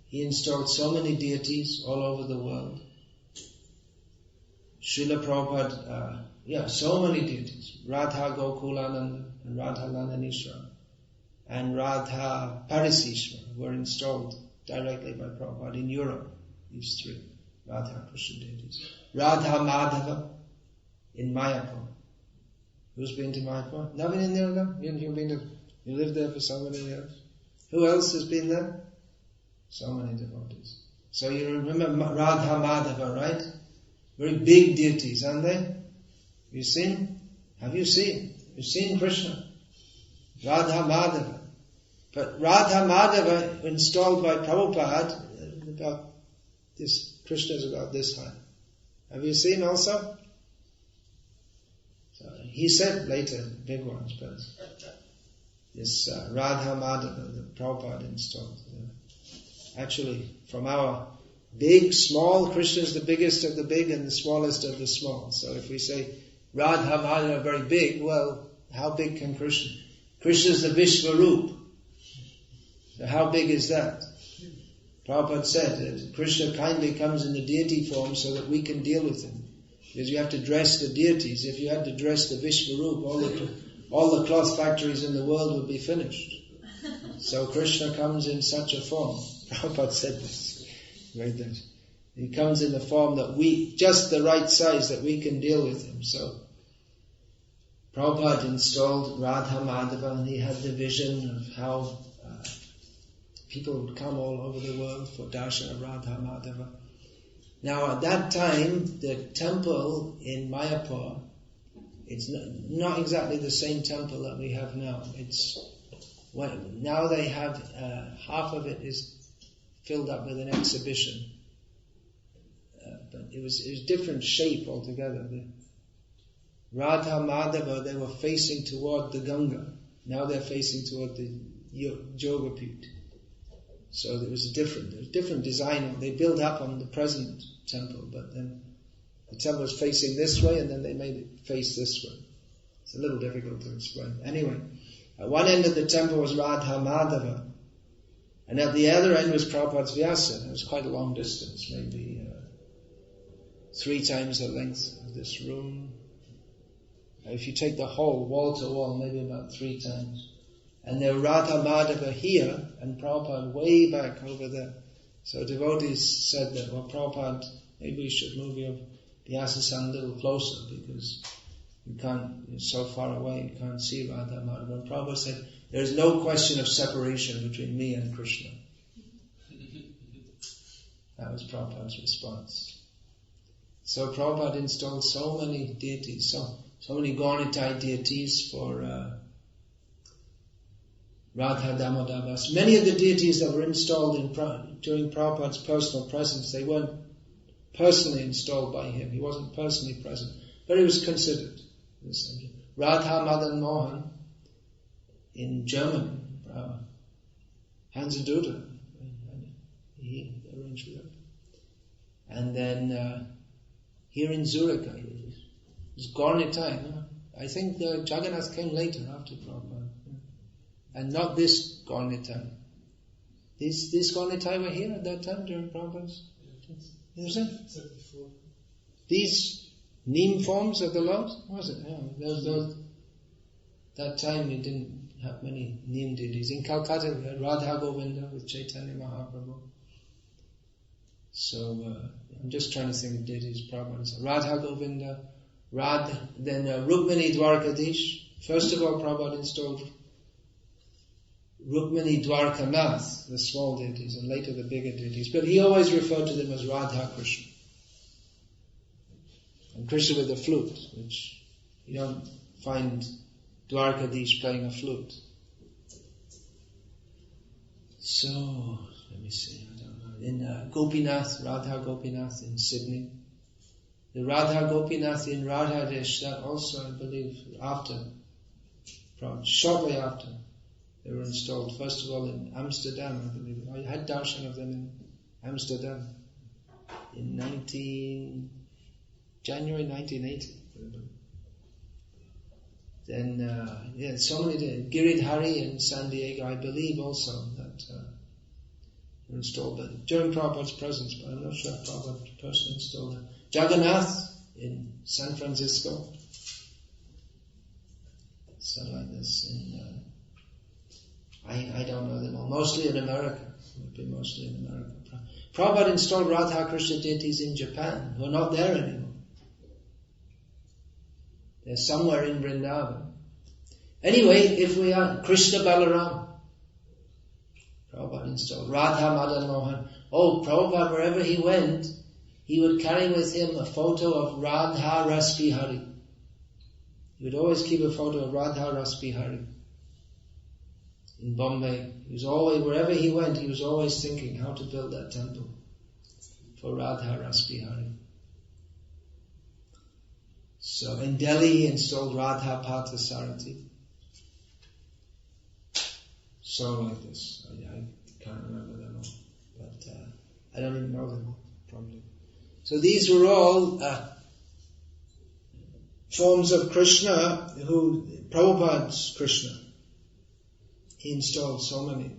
he installed so many deities all over the world. Srila Prabhupada, so many deities. Radha Gokulananda and Radha Landanishwara and Radha Parisishwara were installed directly by Prabhupada in Europe. These three Radha Krishna deities. Radha Madhava in Mayapur. Who's been to Mayapur? Navin in there? No? You've been to, you lived there for so many years. Who else has been there? So many devotees. So you remember Radha Madhava, right? Very big deities, aren't they? You seen? Have you seen? You've seen Krishna. Radha Madhava. But Radha Madhava installed by Prabhupada, about this, Krishna is about this high. Have you seen also? So he said later, big ones, but this Radha Madhava that Prabhupada installed. Actually, from our big, small, Krishna is the biggest of the big and the smallest of the small. So if we say Radha Madhava very big, well, how big can Krishna? Krishna is the Vishvarup. So how big is that? Prabhupada said that Krishna kindly comes in the deity form so that we can deal with him. Because you have to dress the deities. If you had to dress the Vishvarup, all the cloth factories in the world would be finished. So Krishna comes in such a form. Prabhupada said this. Right there. He comes in the form that we, just the right size that we can deal with him. So Prabhupada installed Radha Madhava and he had the vision of how people would come all over the world for darshan of Radha Madhava. Now at that time, the temple in Mayapur, it's not exactly the same temple that we have now. Now they have, half of it is filled up with an exhibition. But it was different shape altogether. The Radha Madhava, they were facing toward the Ganga. Now they're facing toward the Yogapit. So there was a different design. They built up on the present temple, but then the temple was facing this way and then they made it face this way. It's a little difficult to explain. Anyway, at one end of the temple was Radha Madhava, and at the other end was Prabhupada's Vyasa. It was quite a long distance, maybe 3 times the length of this room. If you take the whole wall to wall, maybe about 3 times. And there Radha Madhava here, and Prabhupada way back over there. So devotees said that, well, Prabhupada, maybe we should move your Vyasa-san a little closer, because you can't, you're so far away, you can't see Radha Madhava. And Prabhupada said, there's no question of separation between me and Krishna. That was Prabhupada's response. So Prabhupada installed so many deities, so many Gaunitai deities for Radha Damodar. Many of the deities that were installed during Prabhupada's personal presence, they weren't personally installed by him. He wasn't personally present, but he was considered. Radha Madan Mohan in Germany, Hans Duda, he arranged for that. And then here in Zurich, it was Gaunitai. I think Jagannath came later after Prabhupada. And not this Gaunitai. These Gaunitai were here at that time during Prabhupada's? Was it? These neem forms of the Lord? Was it? Yeah. That time we didn't have many neem deities. In Calcutta we had Radha Govinda with Chaitanya Mahaprabhu. So I'm just trying to think of deities Prabhupada. So Radha Govinda, then Rukmini Dwarkadish. First of all, Prabhupada installed Rukmini Dwarkanath, the small deities, and later the bigger deities. But he always referred to them as Radha Krishna. And Krishna with the flute, which you don't find Dwarkadish playing a flute. So, let me see, I don't know. In Gopinath, Radha Gopinath in Sydney. The Radha Gopinath in Radhadesh, that also, I believe, shortly after, they were installed, first of all in Amsterdam, I believe. I had darshan of them in Amsterdam in January 1980. Then, so many did. Giridhari in San Diego, I believe also that were installed during Prabhupada's presence, but I'm not sure if Prabhupada personally installed them. Jagannath in San Francisco. So like this I don't know them all. Mostly in America. It would be mostly in America. Prabhupada installed Radha Krishna deities in Japan who are not there anymore. They're somewhere in Vrindavan. Anyway, if we are Krishna Balaram, Prabhupada installed Radha Madan Mohan. Prabhupada, wherever he went, he would carry with him a photo of Radha Rasbihari. He would always keep a photo of Radha Rasbihari in Bombay. He was always, wherever he went, he was always thinking how to build that temple for Radha Rasbihari. So in Delhi he installed Radha Parthasarathi. So like this. I can't remember them all. But I don't even know them all, probably. So these were all forms of Krishna, Prabhupada's Krishna. He installed so many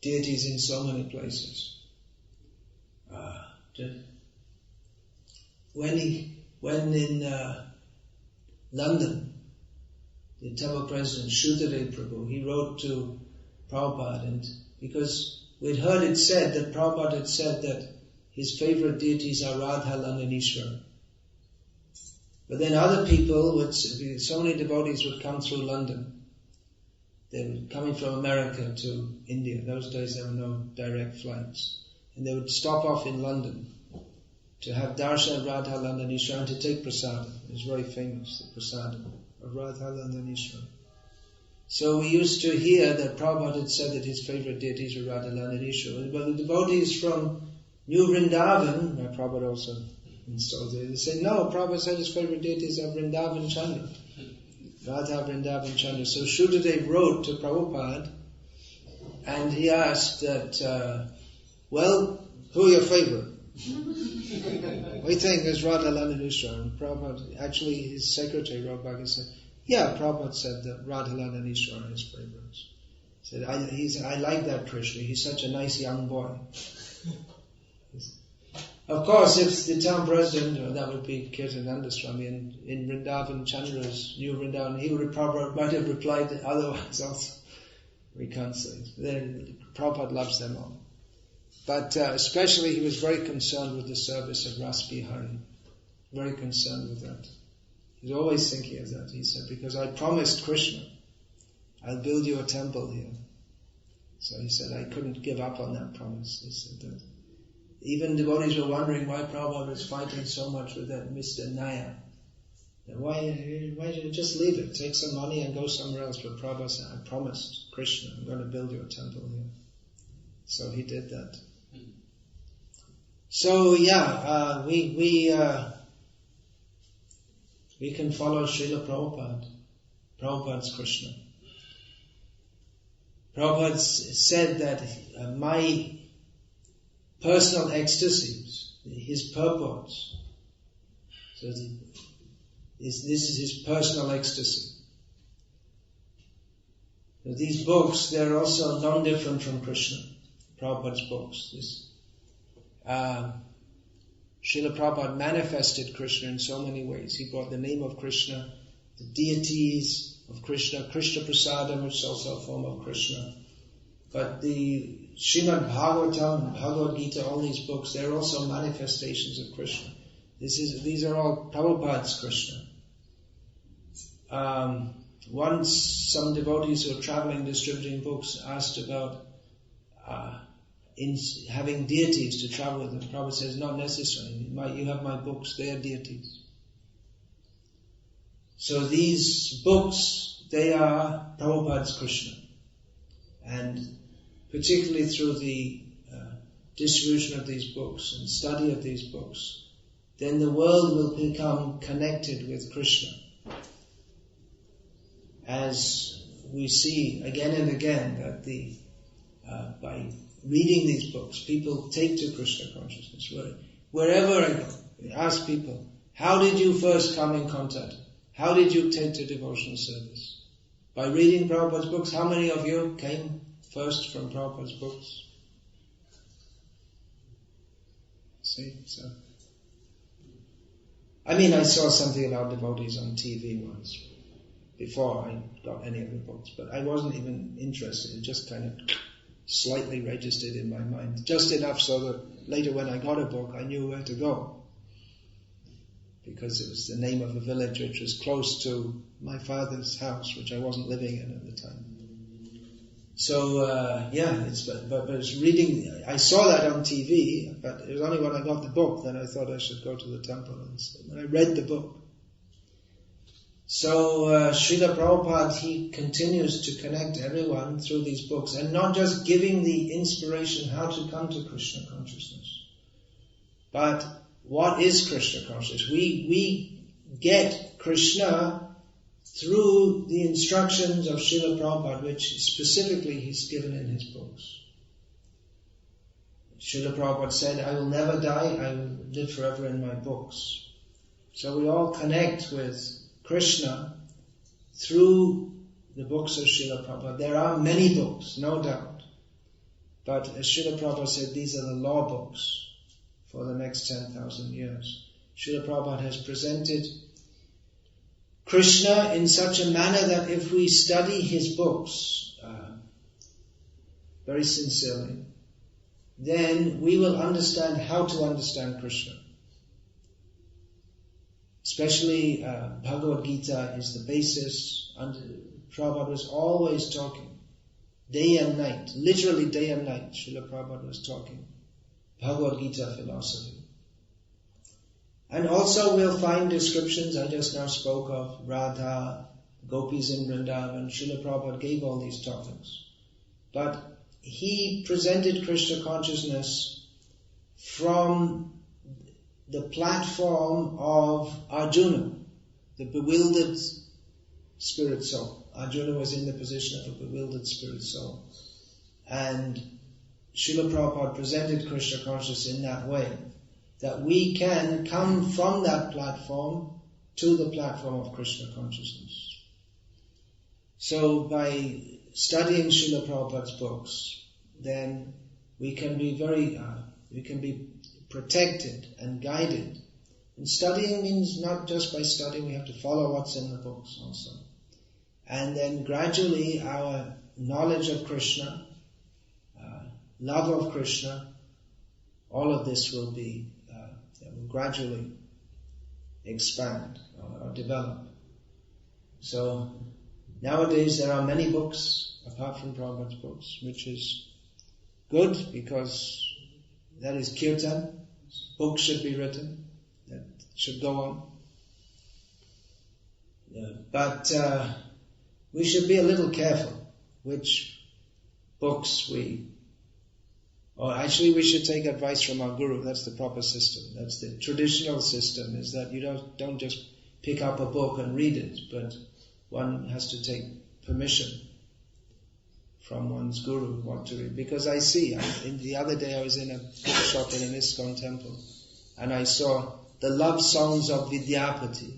deities in so many places. When in London, the temple president Shuddhadev Prabhu, he wrote to Prabhupada, and because we'd heard it said that Prabhupada had said that his favorite deities are Radha, Lal and Ishvara. But then other people, so many devotees would come through London. They were coming from America to India. In those days there were no direct flights. And they would stop off in London to have darshan of Radha, Lal and Ishvara and to take prasadam. It was very famous, the prasadam of Radha, Lal and Ishvara. So we used to hear that Prabhupada had said that his favorite deities were Radha, Lal and Ishvara. But the devotees from New Vrindavan, where Prabhupada also installed it, they said, no, Prabhupada said his favorite deities are Vrindavan Chandra. Radha Vrindavan Chandra. So Shuddhadev wrote to Prabhupada and he asked that, who are your favorite? We think it's Radha, Lal and Ishvara. And Prabhupada, actually his secretary wrote back and said, yeah, Prabhupada said that Radha, Lal and Ishvara are his favorites. He said, I like that Krishna. He's such a nice young boy. Of course, if the town president, that would be Kirtananda Swami, in Vrindavan, Chandra's New Vrindavan, he might have replied otherwise also. We can't say. Prabhupada loves them all. But especially he was very concerned with the service of Rasbihari. Very concerned with that. He's always thinking of that. He said, because I promised Krishna, I'll build you a temple here. So he said, I couldn't give up on that promise. He said that. Even devotees were wondering why Prabhupada was fighting so much with that Mr. Naya. Why don't you just leave it? Take some money and go somewhere else. But Prabhupada said, I promised Krishna, I'm going to build you a temple here. So he did that. So we can follow Srila Prabhupada, Prabhupada's Krishna. Prabhupada said that my personal ecstasies, his purports, so this is his personal ecstasy. So these books, they're also non-different from Krishna, Prabhupada's books. Srila Prabhupada manifested Krishna in so many ways. He brought the name of Krishna, the deities of Krishna, Krishna Prasadam, which is also a form of Krishna. But the Srimad Bhagavatam, Bhagavad Gita, all these books, they're also manifestations of Krishna. These are all Prabhupada's Krishna. Once some devotees who were traveling distributing books asked about in having deities to travel with them. Prabhupada says, not necessary. You have my books, they are deities. So these books, they are Prabhupada's Krishna. And particularly through the distribution of these books and study of these books, then the world will become connected with Krishna. As we see again and again that by reading these books, people take to Krishna consciousness. Wherever I go, I ask people, how did you first come in contact? How did you take to devotional service? By reading Prabhupada's books. How many of you came first from Prabhupada's books? See, so. I mean, I saw something about devotees on TV once, before I got any of the books, but I wasn't even interested. It just kind of slightly registered in my mind, just enough so that later when I got a book, I knew where to go. Because it was the name of a village which was close to my father's house, which I wasn't living in at the time. So, but it's reading, I saw that on TV, but it was only when I got the book that I thought I should go to the temple and I read the book. So, Srila Prabhupada, he continues to connect everyone through these books, and not just giving the inspiration how to come to Krishna consciousness, but what is Krishna consciousness? We get Krishna through the instructions of Srila Prabhupada, which specifically he's given in his books. Srila Prabhupada said, I will never die, I will live forever in my books. So we all connect with Krishna through the books of Srila Prabhupada. There are many books, no doubt. But as Srila Prabhupada said, these are the law books for the next 10,000 years. Srila Prabhupada has presented Krishna in such a manner that if we study his books very sincerely, then we will understand how to understand Krishna. Especially Bhagavad Gita is the basis, and Prabhupada was always talking, day and night, literally day and night, Srila Prabhupada was talking Bhagavad Gita philosophy. And also we'll find descriptions, I just now spoke of Radha, Gopis in Vrindavan, Srila Prabhupada gave all these topics. But he presented Krishna consciousness from the platform of Arjuna, the bewildered spirit soul. Arjuna was in the position of a bewildered spirit soul. And Srila Prabhupada presented Krishna consciousness in that way, that we can come from that platform to the platform of Krishna consciousness. So by studying Srila Prabhupada's books, then we can be protected and guided. And studying means not just by studying, we have to follow what's in the books also. And then gradually our knowledge of Krishna, love of Krishna, all of this will gradually expand or develop. So nowadays there are many books apart from Prabhupada's books, which is good because that is kirtan. Books should be written, that should go on. But we should be a little careful which books we should take advice from our guru. That's the proper system. That's the traditional system, is that you don't just pick up a book and read it, but one has to take permission from one's guru what to read. Because I see, the other day I was in a bookshop in an ISKCON temple, and I saw the love songs of Vidyapati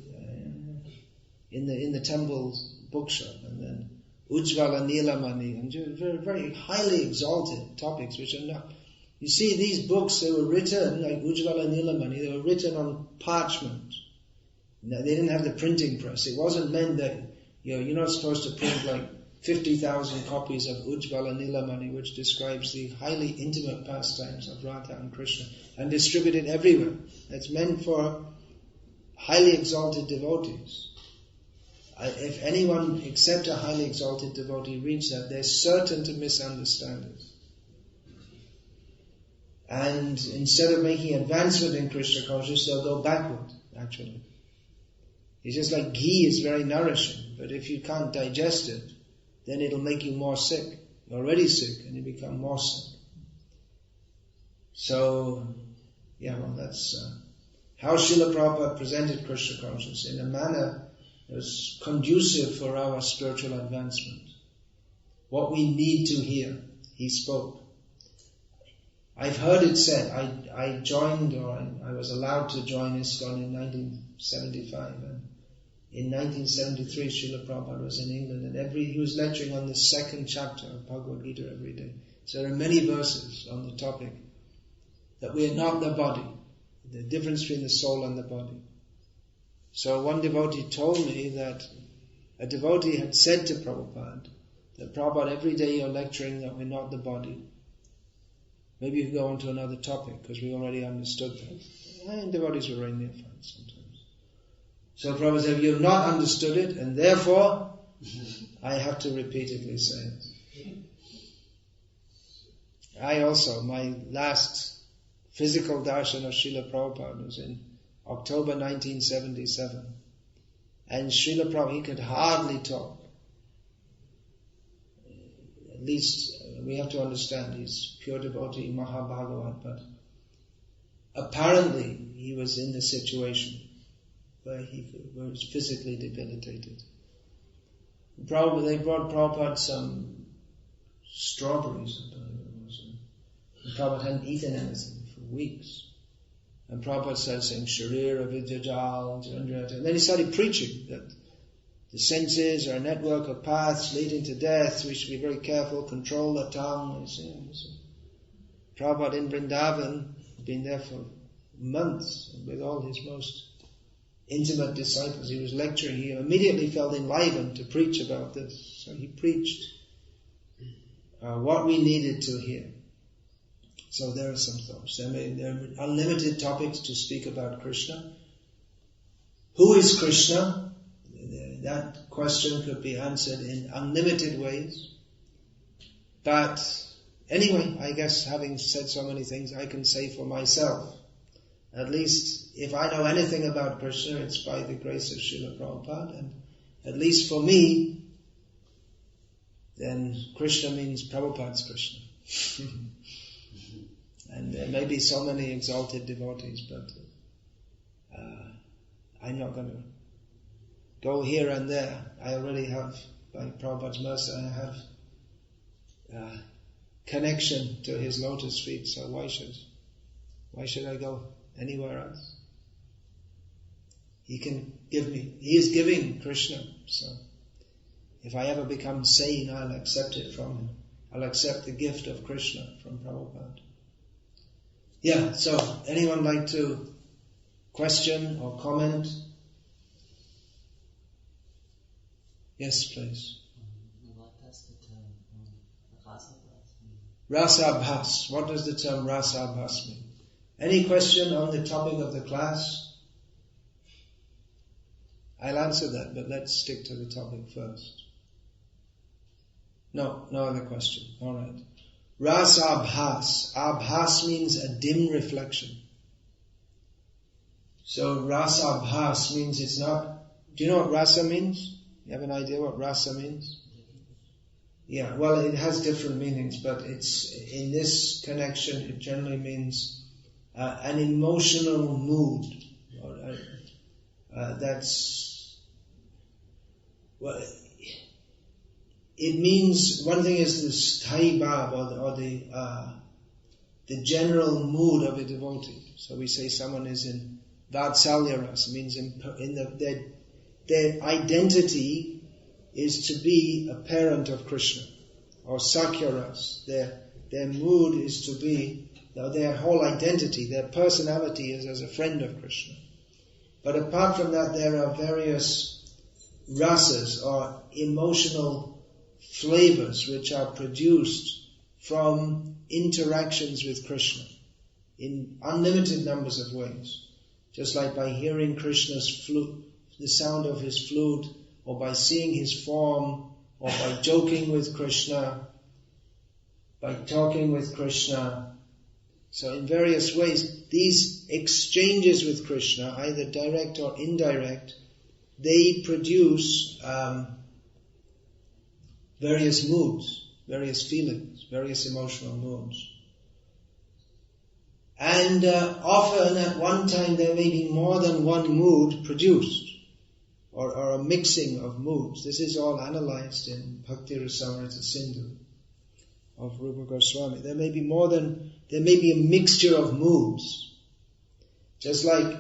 in the temple's bookshop, and then Ujjvala Nilamani, and very, very highly exalted topics which are not. You see, these books, they were written, like Ujjvala Nilamani, they were written on parchment. Now, they didn't have the printing press. It wasn't meant that, you're not supposed to print like 50,000 copies of Ujjvala Nilamani, which describes the highly intimate pastimes of Radha and Krishna, and distribute it everywhere. It's meant for highly exalted devotees. If anyone except a highly exalted devotee reads that, they're certain to misunderstand it. And instead of making advancement in Krishna consciousness, they'll go backward, actually. It's just like ghee is very nourishing, but if you can't digest it, then it'll make you more sick. You're already sick, and you become more sick. So, that's how Srila Prabhupada presented Krishna consciousness in a manner that was conducive for our spiritual advancement. What we need to hear, he spoke. I've heard it said, I joined, or I was allowed to join ISKCON in 1975, and in 1973 Srila Prabhupada was in England, and he was lecturing on the second chapter of Bhagavad Gita every day. So there are many verses on the topic that we are not the body, the difference between the soul and the body. So one devotee told me that a devotee had said to Prabhupada that Prabhupada, every day you're lecturing that we're not the body. Maybe you can go on to another topic, because we already understood that. And devotees were very neophytes sometimes. So Prabhupada said, you've not understood it, and therefore I have to repeatedly say it. I also, my last physical darshan of Srila Prabhupada was in October 1977. And Srila Prabhupada, he could hardly talk. At least we have to understand he's pure devotee, Mahabhagavat, but apparently he was in the situation where he was physically debilitated. They brought Prabhupada some strawberries, I believe it was. And Prabhupada hadn't eaten anything for weeks. And Prabhupada started saying, Sharira Vidyajal, and then he started preaching that the senses are a network of paths leading to death. We should be very careful, control the tongue. Prabhupada in Vrindavan, been there for months with all his most intimate disciples. He was lecturing. He immediately felt enlivened to preach about this. So he preached what we needed to hear. So there are some thoughts. There are unlimited topics to speak about Krishna. Who is Krishna? That question could be answered in unlimited ways. But anyway, I guess having said so many things, I can say for myself, at least if I know anything about Krishna, it's by the grace of Srila Prabhupada. And at least for me, then Krishna means Prabhupada's Krishna. And there may be so many exalted devotees, but I'm not going to go here and there. I already have, by Prabhupada's mercy, I have connection to his lotus feet, so why should I go anywhere else? He can give me, he is giving Krishna, so if I ever become sane, I'll accept it from him. I'll accept the gift of Krishna from Prabhupada. Yeah, so anyone like to question or comment? Yes, please. What does the term rasabhas mean? Rasabhas. What does the term rasabhas mean? Any question on the topic of the class? I'll answer that, but let's stick to the topic first. No other question. All right. Rasabhas. Abhas means a dim reflection. So rasabhas means it's not... Do you know what rasa means? You have an idea what rasa means? Yeah, well, it has different meanings, but it's in this connection, it generally means an emotional mood. It means, one thing is the sthai bhav, or the general mood of a devotee. So we say someone is in vatsalya rasa, means their identity is to be a parent of Krishna, or Sakya rasa. Their mood is to be, their whole identity, their personality is as a friend of Krishna. But apart from that, there are various rasas, or emotional flavors, which are produced from interactions with Krishna in unlimited numbers of ways. Just like by hearing Krishna's flute, the sound of his flute, or by seeing his form, or by joking with Krishna, by talking with Krishna. So in various ways, these exchanges with Krishna, either direct or indirect, they produce various moods, various feelings, various emotional moods. And often at one time there may be more than one mood produced, or a mixing of moods. This is all analyzed in Bhakti Rasamrita Sindhu. of Rupa Goswami. There may be a mixture of moods. Just like,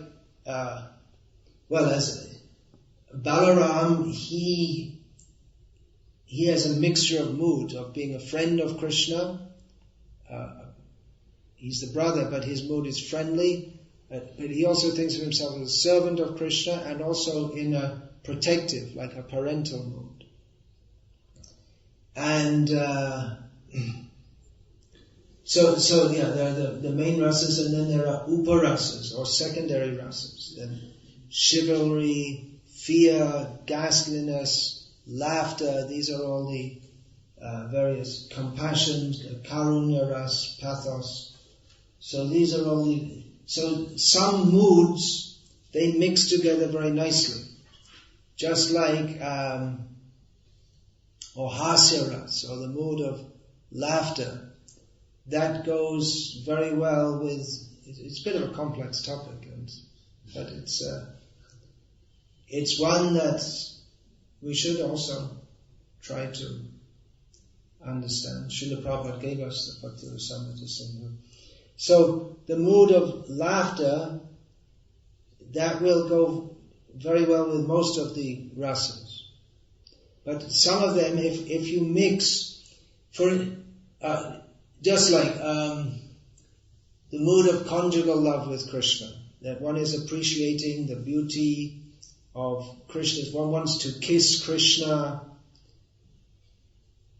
as Balaram, he has a mixture of mood of being a friend of Krishna. He's the brother, but his mood is friendly. But he also thinks of himself as a servant of Krishna, and also in a protective, like a parental mood. And so there are the main rasas, and then there are uparasas, or secondary rasas. Then chivalry, fear, ghastliness, laughter, these are all the various compassion, karunya ras, pathos. So these are all so some moods, they mix together very nicely. Just like, or hasya ras, or the mood of laughter, that goes very well with, it's a bit of a complex topic, but it's one that we should also try to understand. Srila Prabhupada gave us the Bhakti Rasamrita Sindhu. So the mood of laughter, that will go very well with most of the rasas. But some of them, if you mix, just like the mood of conjugal love with Krishna, that one is appreciating the beauty of Krishna, one wants to kiss Krishna,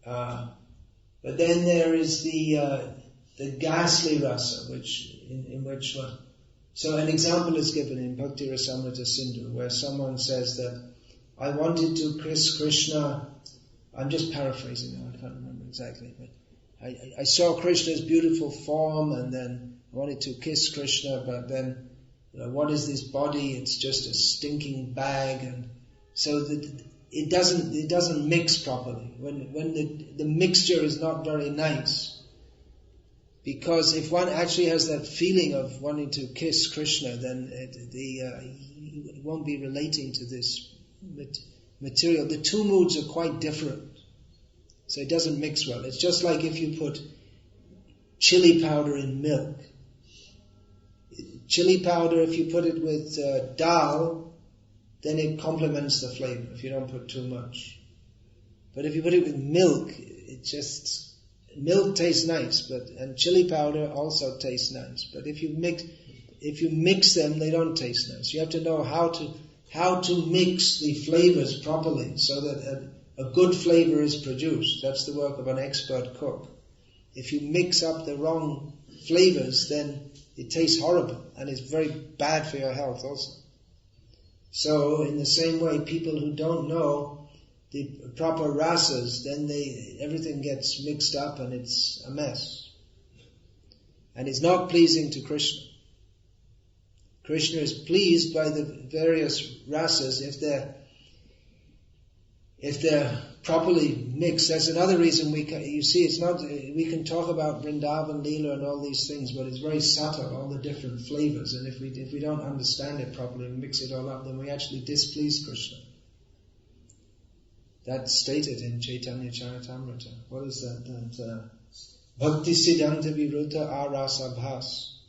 but then there is the ghastly rasa, in which one. So an example is given in Bhakti Rasamrita Sindhu, where someone says that I wanted to kiss Krishna. I'm just paraphrasing now, I can't remember exactly, but I saw Krishna's beautiful form, and then I wanted to kiss Krishna, but then what is this body? It's just a stinking bag, and so that it doesn't mix properly. When the mixture is not very nice. Because if one actually has that feeling of wanting to kiss Krishna, then he won't be relating to this material. The two moods are quite different, so it doesn't mix well. It's just like if you put chili powder in milk. Chili powder, if you put it with dal, then it complements the flavor if you don't put too much. But if you put it with milk, milk tastes nice, and chili powder also tastes nice. But if you mix them, they don't taste nice. You have to know how to mix the flavors properly so that a good flavor is produced. That's the work of an expert cook. If you mix up the wrong flavors, then it tastes horrible, and it's very bad for your health also. So in the same way, people who don't know the proper rasas, then everything gets mixed up and it's a mess. And it's not pleasing to Krishna. Krishna is pleased by the various rasas if they're properly mixed. That's another reason we can talk about Vrindavan, Leela and all these things, but it's very subtle, all the different flavors, and if we don't understand it properly and mix it all up, then we actually displease Krishna. That's stated in Chaitanya Charitamrita. What is that? Bhakti Siddhanta Viruddha Arasa Bhas.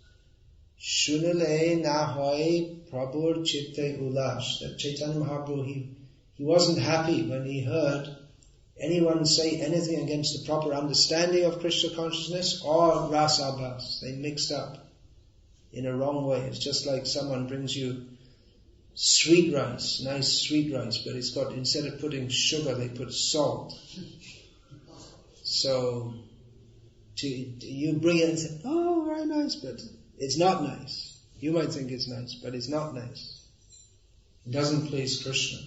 Shunale Nahoy Prabhur Chitte Ulash. That Chaitanya Mahaprabhu, he wasn't happy when he heard anyone say anything against the proper understanding of Krishna consciousness or Rasa Bhas. They mixed up in a wrong way. It's just like someone brings you sweet rice, nice sweet rice, but it's got, instead of putting sugar, they put salt. So you bring it and say, oh, very nice, but it's not nice. You might think it's nice, but it's not nice. It doesn't please Krishna.